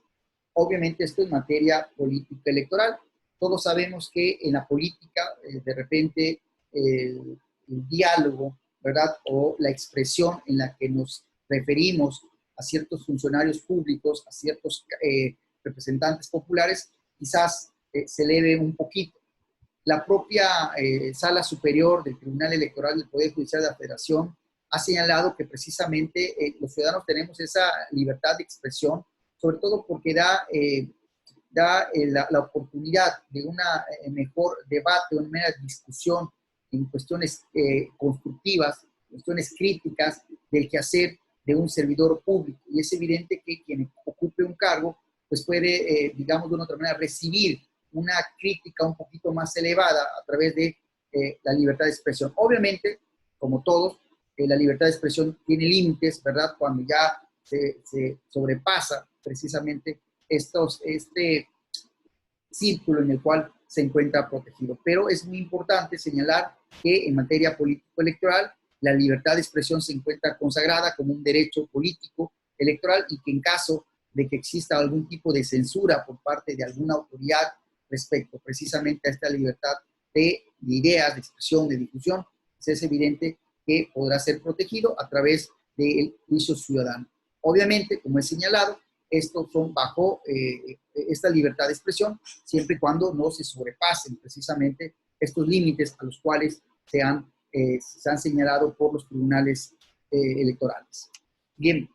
Obviamente esto es materia política electoral. Todos sabemos que en la política, de repente, el diálogo, ¿verdad?, o la expresión en la que nos referimos a ciertos funcionarios públicos, a ciertos representantes populares, quizás se eleve un poquito. La propia Sala Superior del Tribunal Electoral del Poder Judicial de la Federación ha señalado que precisamente los ciudadanos tenemos esa libertad de expresión, sobre todo porque da la oportunidad de un mejor debate, una mera discusión en cuestiones constructivas, cuestiones críticas del quehacer de un servidor público. Y es evidente que quien ocupe un cargo, pues puede, digamos de una otra manera, recibir una crítica un poquito más elevada a través de la libertad de expresión. Obviamente, como todos, la libertad de expresión tiene límites, ¿verdad? Cuando ya se sobrepasa precisamente este círculo en el cual se encuentra protegido. Pero es muy importante señalar que en materia político-electoral la libertad de expresión se encuentra consagrada como un derecho político electoral y que en caso de que exista algún tipo de censura por parte de alguna autoridad respecto precisamente a esta libertad de ideas, de expresión, de difusión, pues es evidente que podrá ser protegido a través del juicio ciudadano. Obviamente, como he señalado, estos son bajo esta libertad de expresión, siempre y cuando no se sobrepasen precisamente estos límites a los cuales se han señalado por los tribunales electorales. Bien,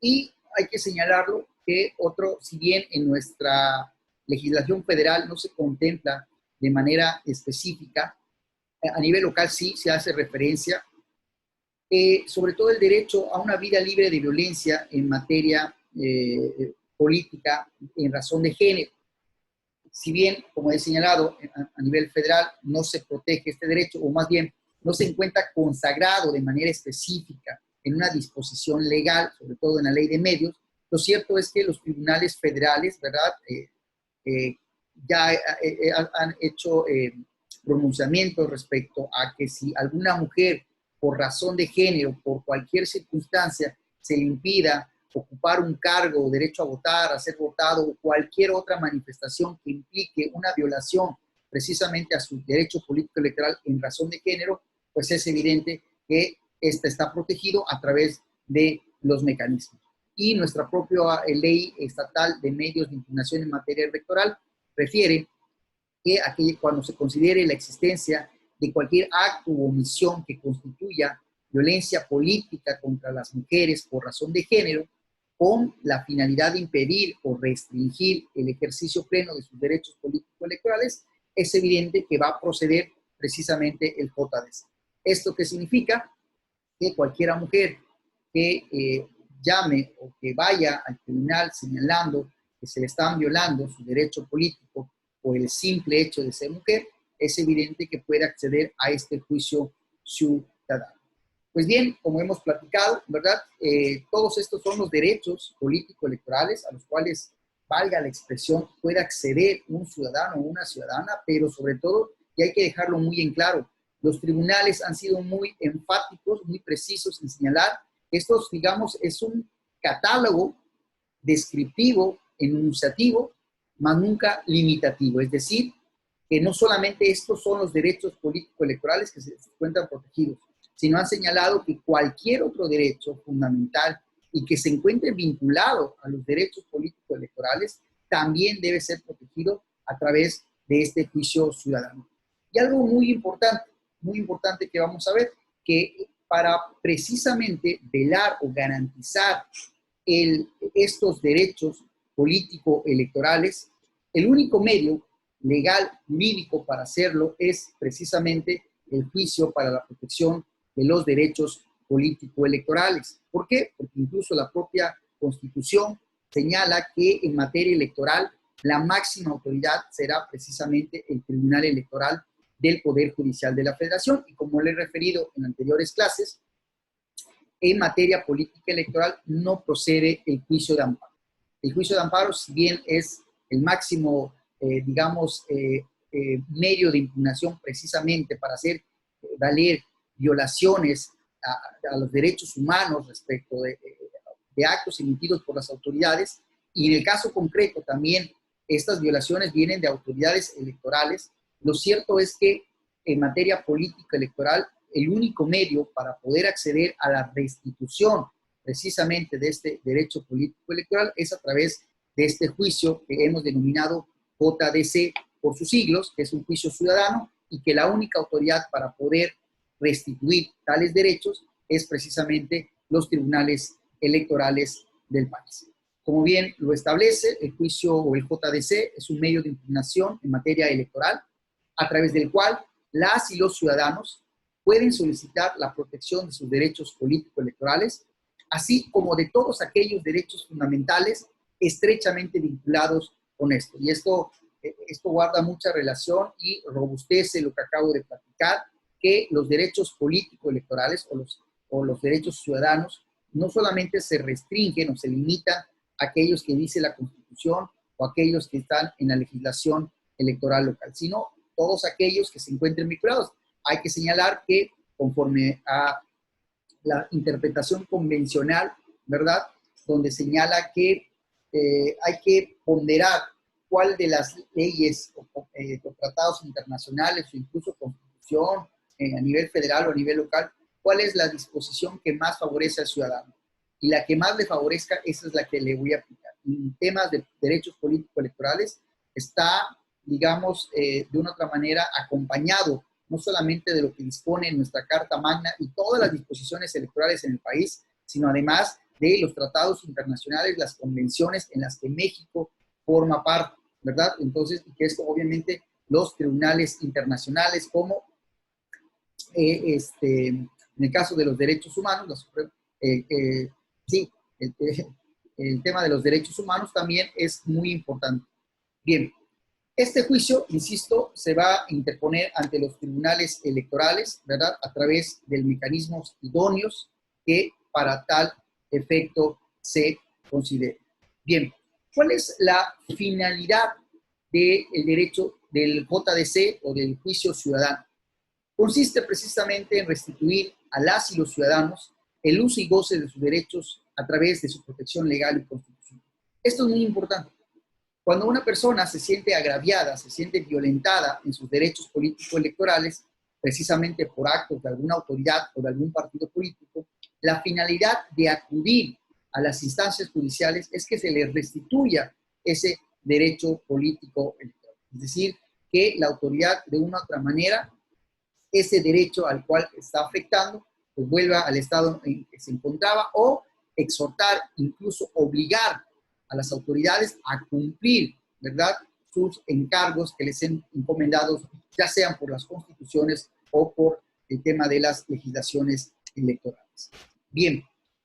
y hay que señalarlo que si bien en nuestra legislación federal no se contempla de manera específica, a nivel local sí se hace referencia, sobre todo el derecho a una vida libre de violencia en materia política en razón de género. Si bien, como he señalado, a nivel federal no se protege este derecho, o más bien no se encuentra consagrado de manera específica en una disposición legal, sobre todo en la ley de medios, lo cierto es que los tribunales federales, ¿verdad?, ya han hecho pronunciamientos respecto a que si alguna mujer, por razón de género, por cualquier circunstancia, se le impida ocupar un cargo o derecho a votar, a ser votado, o cualquier otra manifestación que implique una violación precisamente a su derecho político electoral en razón de género, pues es evidente que está protegido a través de los mecanismos. Y nuestra propia ley estatal de medios de impugnación en materia electoral refiere que cuando se considere la existencia de cualquier acto u omisión que constituya violencia política contra las mujeres por razón de género, con la finalidad de impedir o restringir el ejercicio pleno de sus derechos político-electorales, es evidente que va a proceder precisamente el JDC. ¿Esto qué significa? Que cualquiera mujer que llame o que vaya al tribunal señalando que se le están violando su derecho político por el simple hecho de ser mujer, es evidente que puede acceder a este juicio ciudadano. Pues bien, como hemos platicado, ¿verdad? Todos estos son los derechos político-electorales a los cuales, valga la expresión, puede acceder un ciudadano o una ciudadana, pero sobre todo, y hay que dejarlo muy en claro, los tribunales han sido muy enfáticos, muy precisos en señalar que estos, digamos, es un catálogo descriptivo, enunciativo, más nunca limitativo. Es decir, que no solamente estos son los derechos político-electorales que se encuentran protegidos, sino han señalado que cualquier otro derecho fundamental y que se encuentre vinculado a los derechos político-electorales también debe ser protegido a través de este juicio ciudadano. Y algo muy importante que vamos a ver, que para precisamente velar o garantizar estos derechos político-electorales, el único medio legal, jurídico para hacerlo es precisamente el juicio para la protección de los derechos político-electorales. ¿Por qué? Porque incluso la propia Constitución señala que en materia electoral la máxima autoridad será precisamente el Tribunal Electoral del Poder Judicial de la Federación. Y como le he referido en anteriores clases, en materia política electoral no procede el juicio de amparo. El juicio de amparo, si bien es el máximo, medio de impugnación precisamente para hacer valer violaciones a los derechos humanos respecto de actos emitidos por las autoridades, y en el caso concreto también estas violaciones vienen de autoridades electorales, lo cierto es que en materia política electoral el único medio para poder acceder a la restitución precisamente de este derecho político electoral es a través de este juicio que hemos denominado JDC por sus siglos, que es un juicio ciudadano, y que la única autoridad para poder restituir tales derechos es precisamente los tribunales electorales del país. Como bien lo establece, el juicio o el JDC es un medio de impugnación en materia electoral a través del cual las y los ciudadanos pueden solicitar la protección de sus derechos político-electorales, así como de todos aquellos derechos fundamentales estrechamente vinculados con esto. Y esto guarda mucha relación y robustece lo que acabo de platicar, que los derechos político-electorales o los derechos ciudadanos no solamente se restringen o se limitan a aquellos que dice la Constitución o aquellos que están en la legislación electoral local, sino todos aquellos que se encuentren vinculados. Hay que señalar que conforme a la interpretación convencional, ¿verdad?, donde señala que hay que ponderar cuál de las leyes o tratados internacionales o incluso constitución a nivel federal o a nivel local, cuál es la disposición que más favorece al ciudadano. Y la que más le favorezca, esa es la que le voy a aplicar. En temas de derechos político-electorales está, digamos, de una otra manera acompañado no solamente de lo que dispone nuestra Carta Magna y todas las disposiciones electorales en el país, sino además de los tratados internacionales, las convenciones en las que México forma parte, ¿verdad? Entonces, y que esto obviamente los tribunales internacionales como, en el caso de los derechos humanos, sí, el tema de los derechos humanos también es muy importante. Bien, este juicio, insisto, se va a interponer ante los tribunales electorales, ¿verdad?, a través de mecanismos idóneos que para tal efecto se consideren. Bien, ¿cuál es la finalidad del derecho del JDC o del juicio ciudadano? Consiste precisamente en restituir a las y los ciudadanos el uso y goce de sus derechos a través de su protección legal y constitucional. Esto es muy importante. Cuando una persona se siente agraviada, se siente violentada en sus derechos político-electorales, precisamente por actos de alguna autoridad o de algún partido político, la finalidad de acudir a las instancias judiciales es que se le restituya ese derecho político-electoral. Es decir, que la autoridad de una u otra manera, ese derecho al cual está afectando, pues vuelva al estado en que se encontraba o exhortar, incluso obligar a las autoridades a cumplir, ¿verdad?, sus encargos que les sean encomendados, ya sean por las constituciones o por el tema de las legislaciones electorales. Bien,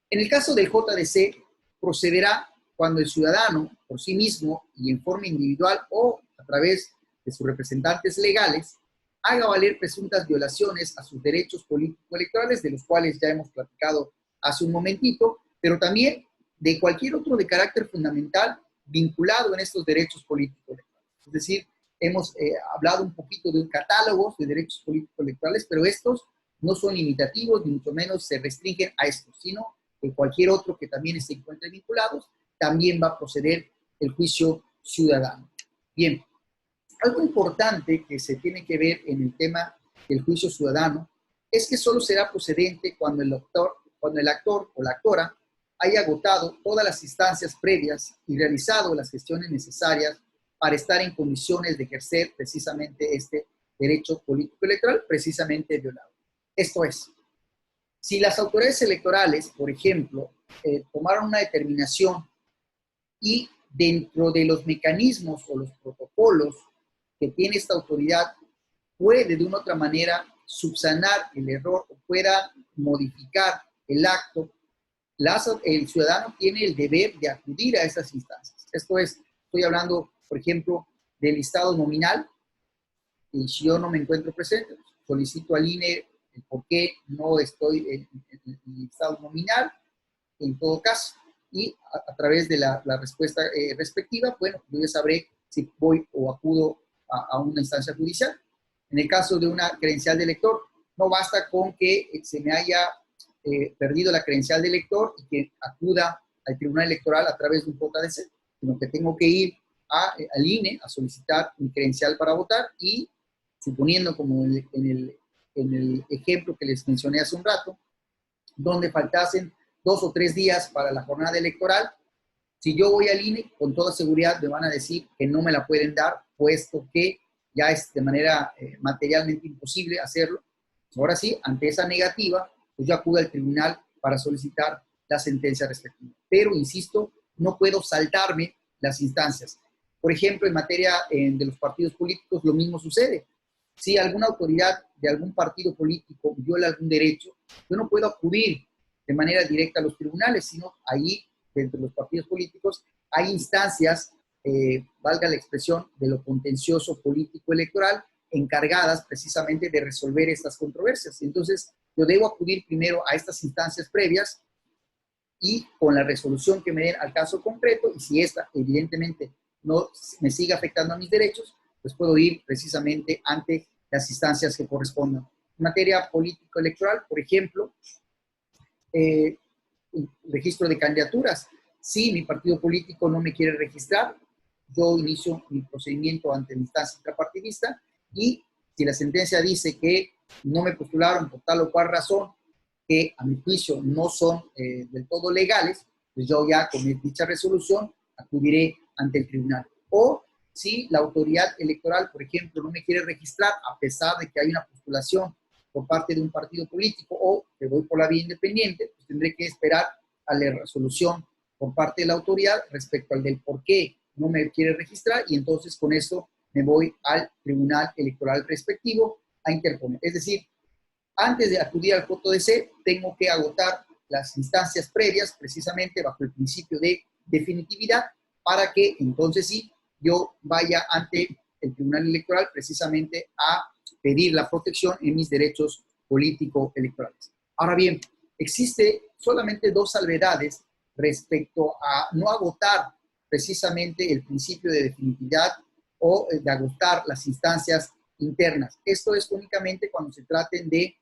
en el caso del JDC, procederá cuando el ciudadano, por sí mismo y en forma individual o a través de sus representantes legales, haga valer presuntas violaciones a sus derechos político-electorales, de los cuales ya hemos platicado hace un momentito, pero también de cualquier otro de carácter fundamental vinculado en estos derechos político-electorales. Es decir, hemos hablado un poquito de un catálogo de derechos político-electorales, pero estos no son limitativos, ni mucho menos se restringen a estos, sino que cualquier otro que también se encuentre vinculados, también va a proceder el juicio ciudadano. Bien, algo importante que se tiene que ver en el tema del juicio ciudadano es que solo será procedente cuando el actor o la actora haya agotado todas las instancias previas y realizado las gestiones necesarias para estar en condiciones de ejercer precisamente este derecho político-electoral precisamente violado. Esto es, si las autoridades electorales, por ejemplo, tomaron una determinación y dentro de los mecanismos o los protocolos que tiene esta autoridad puede de una u otra manera subsanar el error o pueda modificar el acto, el ciudadano tiene el deber de acudir a esas instancias. Esto es, estoy hablando, por ejemplo, del listado nominal, y si yo no me encuentro presente, solicito al INE el por qué no estoy en el listado nominal, en todo caso, y a través de la respuesta respectiva, bueno, yo ya sabré si voy o acudo a una instancia judicial. En el caso de una credencial de elector, no basta con que se me haya perdido la credencial de elector y que acuda al Tribunal Electoral a través de un JDC, sino que tengo que ir al INE a solicitar mi credencial para votar y, suponiendo como en el ejemplo que les mencioné hace un rato, donde faltasen 2 o 3 días para la jornada electoral, si yo voy al INE, con toda seguridad me van a decir que no me la pueden dar puesto que ya es de manera materialmente imposible hacerlo. Ahora sí, ante esa negativa, pues yo acudo al tribunal para solicitar la sentencia respectiva. Pero, insisto, no puedo saltarme las instancias. Por ejemplo, en materia de los partidos políticos, lo mismo sucede. Si alguna autoridad de algún partido político viola algún derecho, yo no puedo acudir de manera directa a los tribunales, sino ahí, dentro de los partidos políticos, hay instancias, valga la expresión, de lo contencioso político electoral, encargadas precisamente de resolver estas controversias. Entonces, yo debo acudir primero a estas instancias previas y con la resolución que me den al caso concreto, y si esta evidentemente no me sigue afectando a mis derechos, pues puedo ir precisamente ante las instancias que correspondan. En materia político-electoral, por ejemplo, registro de candidaturas. Si mi partido político no me quiere registrar, yo inicio mi procedimiento ante la instancia intrapartidista, y si la sentencia dice que no me postularon por tal o cual razón, que a mi juicio no son del todo legales, pues yo ya con dicha resolución acudiré ante el tribunal. O si la autoridad electoral, por ejemplo, no me quiere registrar a pesar de que hay una postulación por parte de un partido político, o que voy por la vía independiente, pues tendré que esperar a la resolución por parte de la autoridad respecto al del por qué no me quiere registrar, y entonces con esto me voy al tribunal electoral respectivo a interponer. Es decir, antes de acudir al JDC, tengo que agotar las instancias previas, precisamente bajo el principio de definitividad, para que entonces sí yo vaya ante el Tribunal Electoral precisamente a pedir la protección en mis derechos político-electorales. Ahora bien, existe solamente dos salvedades respecto a no agotar precisamente el principio de definitividad o de agotar las instancias internas. Esto es únicamente cuando se traten de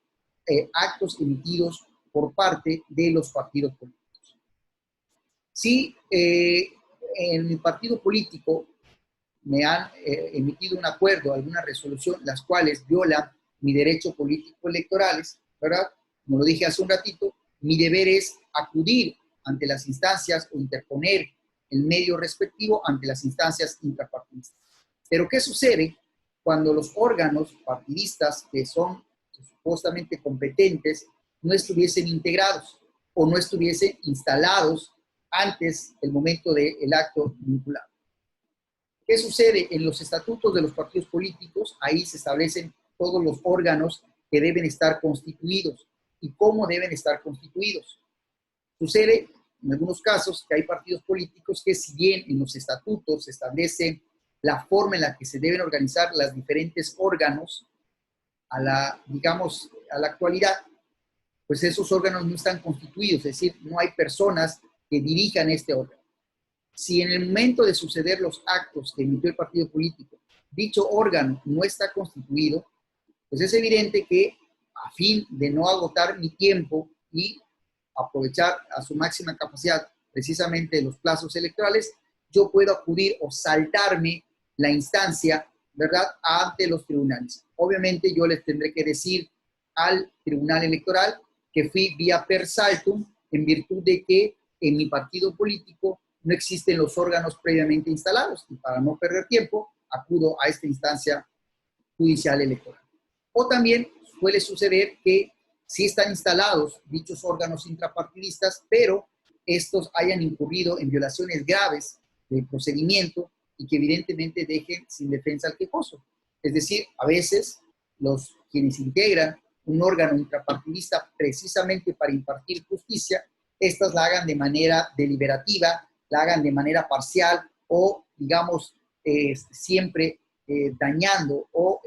actos emitidos por parte de los partidos políticos. Si en mi partido político me han emitido un acuerdo, alguna resolución, las cuales violan mi derecho político electorales, ¿verdad? Como lo dije hace un ratito, mi deber es acudir ante las instancias o interponer el medio respectivo ante las instancias intrapartidistas. Pero ¿qué sucede cuando los órganos partidistas que son supuestamente competentes no estuviesen integrados o no estuviesen instalados antes del momento del acto vinculado? ¿Qué sucede? En los estatutos de los partidos políticos, ahí se establecen todos los órganos que deben estar constituidos y cómo deben estar constituidos. Sucede en algunos casos que hay partidos políticos que, si bien en los estatutos se establece la forma en la que se deben organizar los diferentes órganos, digamos, a la actualidad, pues esos órganos no están constituidos, es decir, no hay personas que dirijan este órgano. Si en el momento de suceder los actos que emitió el partido político, dicho órgano no está constituido, pues es evidente que, a fin de no agotar mi tiempo y aprovechar a su máxima capacidad precisamente los plazos electorales, yo puedo acudir o saltarme la instancia, ¿verdad?, ante los tribunales. Obviamente yo les tendré que decir al tribunal electoral que fui vía per saltum en virtud de que en mi partido político no existen los órganos previamente instalados, y para no perder tiempo acudo a esta instancia judicial electoral. O también suele suceder que sí están instalados dichos órganos intrapartidistas, pero estos hayan incurrido en violaciones graves del procedimiento y que evidentemente dejen sin defensa al quejoso. Es decir, a veces quienes integran un órgano intrapartidista precisamente para impartir justicia, estas la hagan de manera deliberativa, la hagan de manera parcial o, digamos, siempre dañando o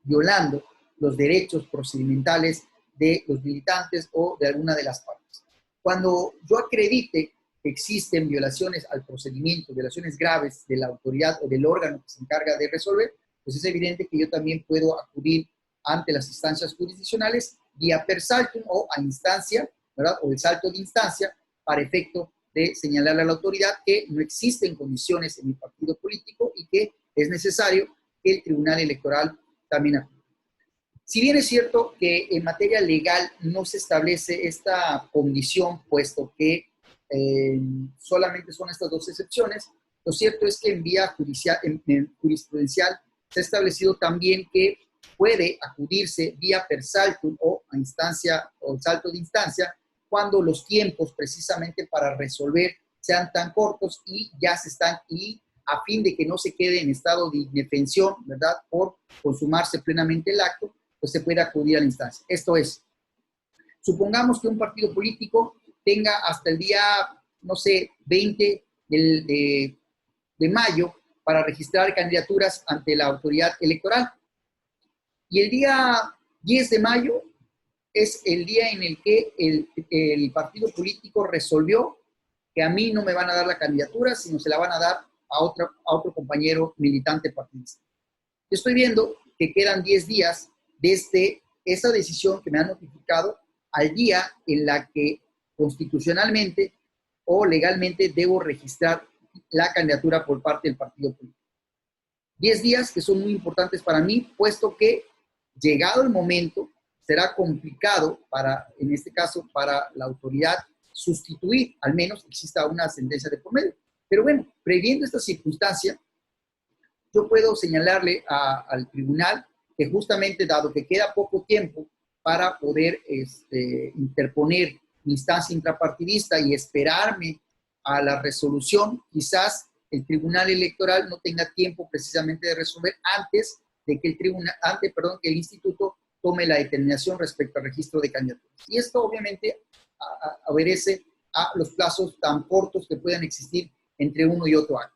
violando los derechos procedimentales de los militantes o de alguna de las partes. Cuando yo acredite que existen violaciones al procedimiento, violaciones graves de la autoridad o del órgano que se encarga de resolver, pues es evidente que yo también puedo acudir ante las instancias jurisdiccionales vía per saltum o a instancia, ¿verdad?, o el salto de instancia, para efecto de señalarle a la autoridad que no existen condiciones en mi partido político y que es necesario que el Tribunal Electoral también acude. Si bien es cierto que en materia legal no se establece esta condición, puesto que solamente son estas dos excepciones, Lo cierto es que en vía judicial, en jurisprudencial se ha establecido también que puede acudirse vía per saltum o a instancia o salto de instancia cuando los tiempos precisamente para resolver sean tan cortos y ya se están, y a fin de que no se quede en estado de indefensión, ¿verdad? Por consumarse plenamente el acto, pues se puede acudir a la instancia. Esto es, supongamos que un partido político tenga hasta el día, no sé, 20 de mayo para registrar candidaturas ante la autoridad electoral. Y el día 10 de mayo es el día en el que el partido político resolvió que a mí no me van a dar la candidatura, sino se la van a dar a otro compañero militante partidista. Yo estoy viendo que quedan 10 días desde esa decisión que me han notificado al día en la que constitucionalmente o legalmente debo registrar la candidatura por parte del partido político. 10 días que son muy importantes para mí, puesto que llegado el momento será complicado para, en este caso, para la autoridad sustituir, al menos exista una sentencia de por medio. Pero bueno, previendo esta circunstancia, yo puedo señalarle al tribunal que justamente dado que queda poco tiempo para poder interponer instancia intrapartidista y esperarme a la resolución, quizás el tribunal electoral no tenga tiempo precisamente de resolver antes de que que el instituto tome la determinación respecto al registro de candidaturas. Y esto obviamente obedece a los plazos tan cortos que puedan existir entre uno y otro año.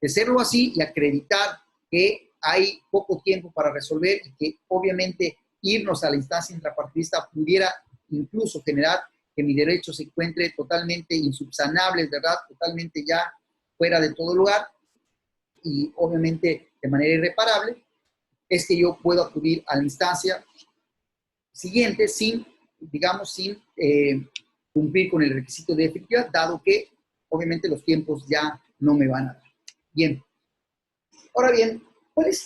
De serlo así y acreditar que hay poco tiempo para resolver y que obviamente irnos a la instancia intrapartidista pudiera incluso generar que mi derecho se encuentre totalmente insubsanable, ¿verdad? Totalmente ya fuera de todo lugar y obviamente de manera irreparable, es que yo puedo acudir a la instancia siguiente sin, digamos, sin cumplir con el requisito de efectividad, dado que obviamente los tiempos ya no me van a dar. Bien. Ahora bien,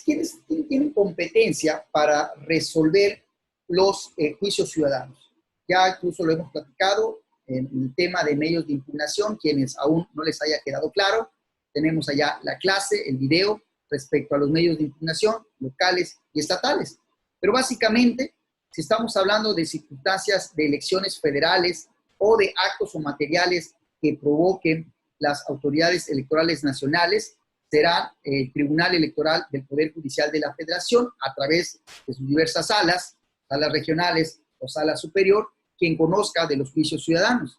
¿quiénes tienen competencia para resolver los juicios ciudadanos? Ya incluso lo hemos platicado en el tema de medios de impugnación, quienes aún no les haya quedado claro. Tenemos allá la clase, el video, respecto a los medios de impugnación locales y estatales. Pero básicamente, si estamos hablando de circunstancias de elecciones federales o de actos o materiales que provoquen las autoridades electorales nacionales, será el Tribunal Electoral del Poder Judicial de la Federación, a través de sus diversas salas regionales o sala superior, quien conozca de los juicios ciudadanos.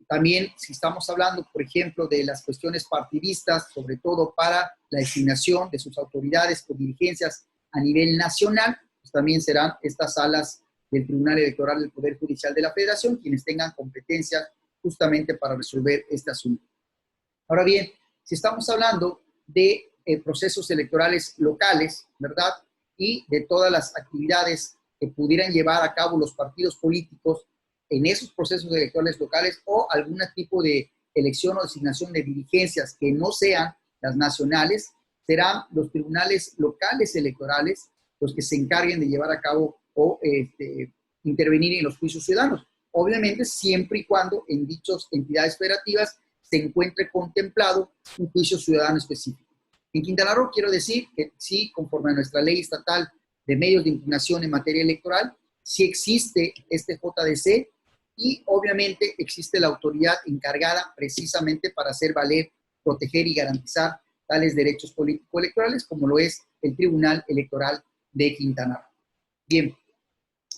También, si estamos hablando, por ejemplo, de las cuestiones partidistas, sobre todo para la designación de sus autoridades por diligencias a nivel nacional, pues también serán estas salas del Tribunal Electoral del Poder Judicial de la Federación quienes tengan competencia justamente para resolver este asunto. Ahora bien, si estamos hablando de procesos electorales locales, ¿verdad? Y de todas las actividades que pudieran llevar a cabo los partidos políticos en esos procesos electorales locales o algún tipo de elección o designación de dirigencias que no sean las nacionales, serán los tribunales locales electorales los que se encarguen de llevar a cabo o intervenir en los juicios ciudadanos. Obviamente, siempre y cuando en dichas entidades federativas se encuentre contemplado un juicio ciudadano específico. En Quintana Roo quiero decir que sí, conforme a nuestra ley estatal de medios de impugnación en materia electoral, sí existe este JDC y obviamente existe la autoridad encargada precisamente para hacer valer, proteger y garantizar tales derechos político-electorales como lo es el Tribunal Electoral de Quintana Roo. Bien,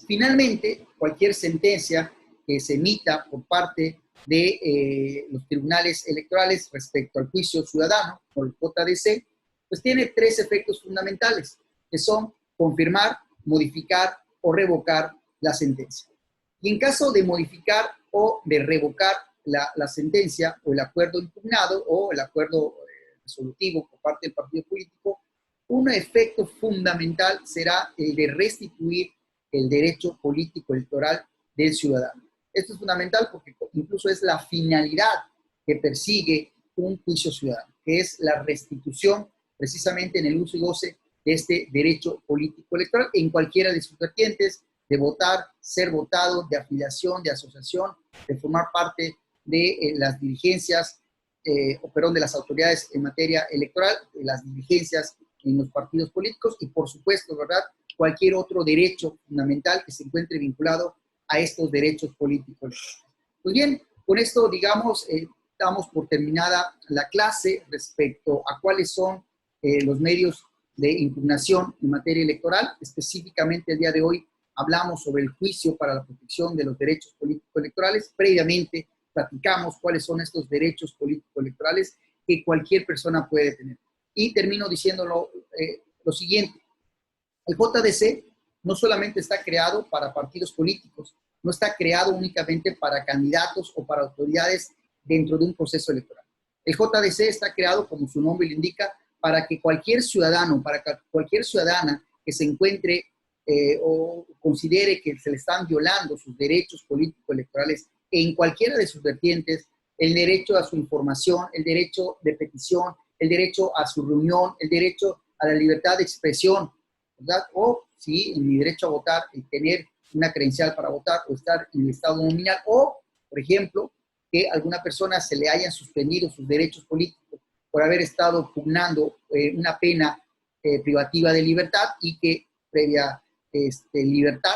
finalmente, cualquier sentencia que se emita por parte de los tribunales electorales respecto al juicio ciudadano o el JDC, pues tiene tres efectos fundamentales, que son confirmar, modificar o revocar la sentencia. Y en caso de modificar o de revocar la sentencia o el acuerdo impugnado o el acuerdo resolutivo por parte del partido político, un efecto fundamental será el de restituir el derecho político electoral del ciudadano. Esto es fundamental porque incluso es la finalidad que persigue un juicio ciudadano, que es la restitución precisamente en el uso y goce de este derecho político electoral en cualquiera de sus vertientes, de votar, ser votado, de afiliación, de asociación, de formar parte de las dirigencias de las autoridades en materia electoral, de las dirigencias en los partidos políticos y, por supuesto, ¿verdad?, cualquier otro derecho fundamental que se encuentre vinculado a estos derechos políticos. Pues bien, con esto, digamos, damos por terminada la clase respecto a cuáles son los medios de impugnación en materia electoral. Específicamente el día de hoy hablamos sobre el juicio para la protección de los derechos políticos electorales. Previamente platicamos cuáles son estos derechos políticos electorales que cualquier persona puede tener. Y termino diciéndolo lo siguiente. El JDC no solamente está creado para partidos políticos, no está creado únicamente para candidatos o para autoridades dentro de un proceso electoral. El JDC está creado, como su nombre lo indica, para que cualquier ciudadano, para que cualquier ciudadana que se encuentre o considere que se le están violando sus derechos políticos electorales en cualquiera de sus vertientes, el derecho a su información, el derecho de petición, el derecho a su reunión, el derecho a la libertad de expresión, ¿verdad? O, sí, mi derecho a votar, el tener una credencial para votar o estar en el estado nominal, o, por ejemplo, que a alguna persona se le hayan suspendido sus derechos políticos por haber estado pugnando una pena privativa de libertad y que previa libertad,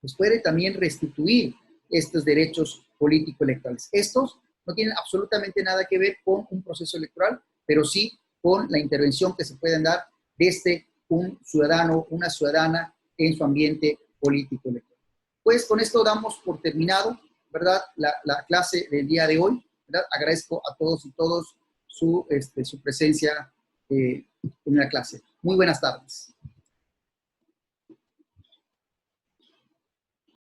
pues puede también restituir estos derechos político-electorales. Estos no tienen absolutamente nada que ver con un proceso electoral, pero sí con la intervención que se pueden dar desde un ciudadano, una ciudadana en su ambiente político-electoral. Pues con esto damos por terminado, ¿verdad?, la clase del día de hoy, ¿verdad? Agradezco a todos y todos su presencia en la clase. Muy buenas tardes.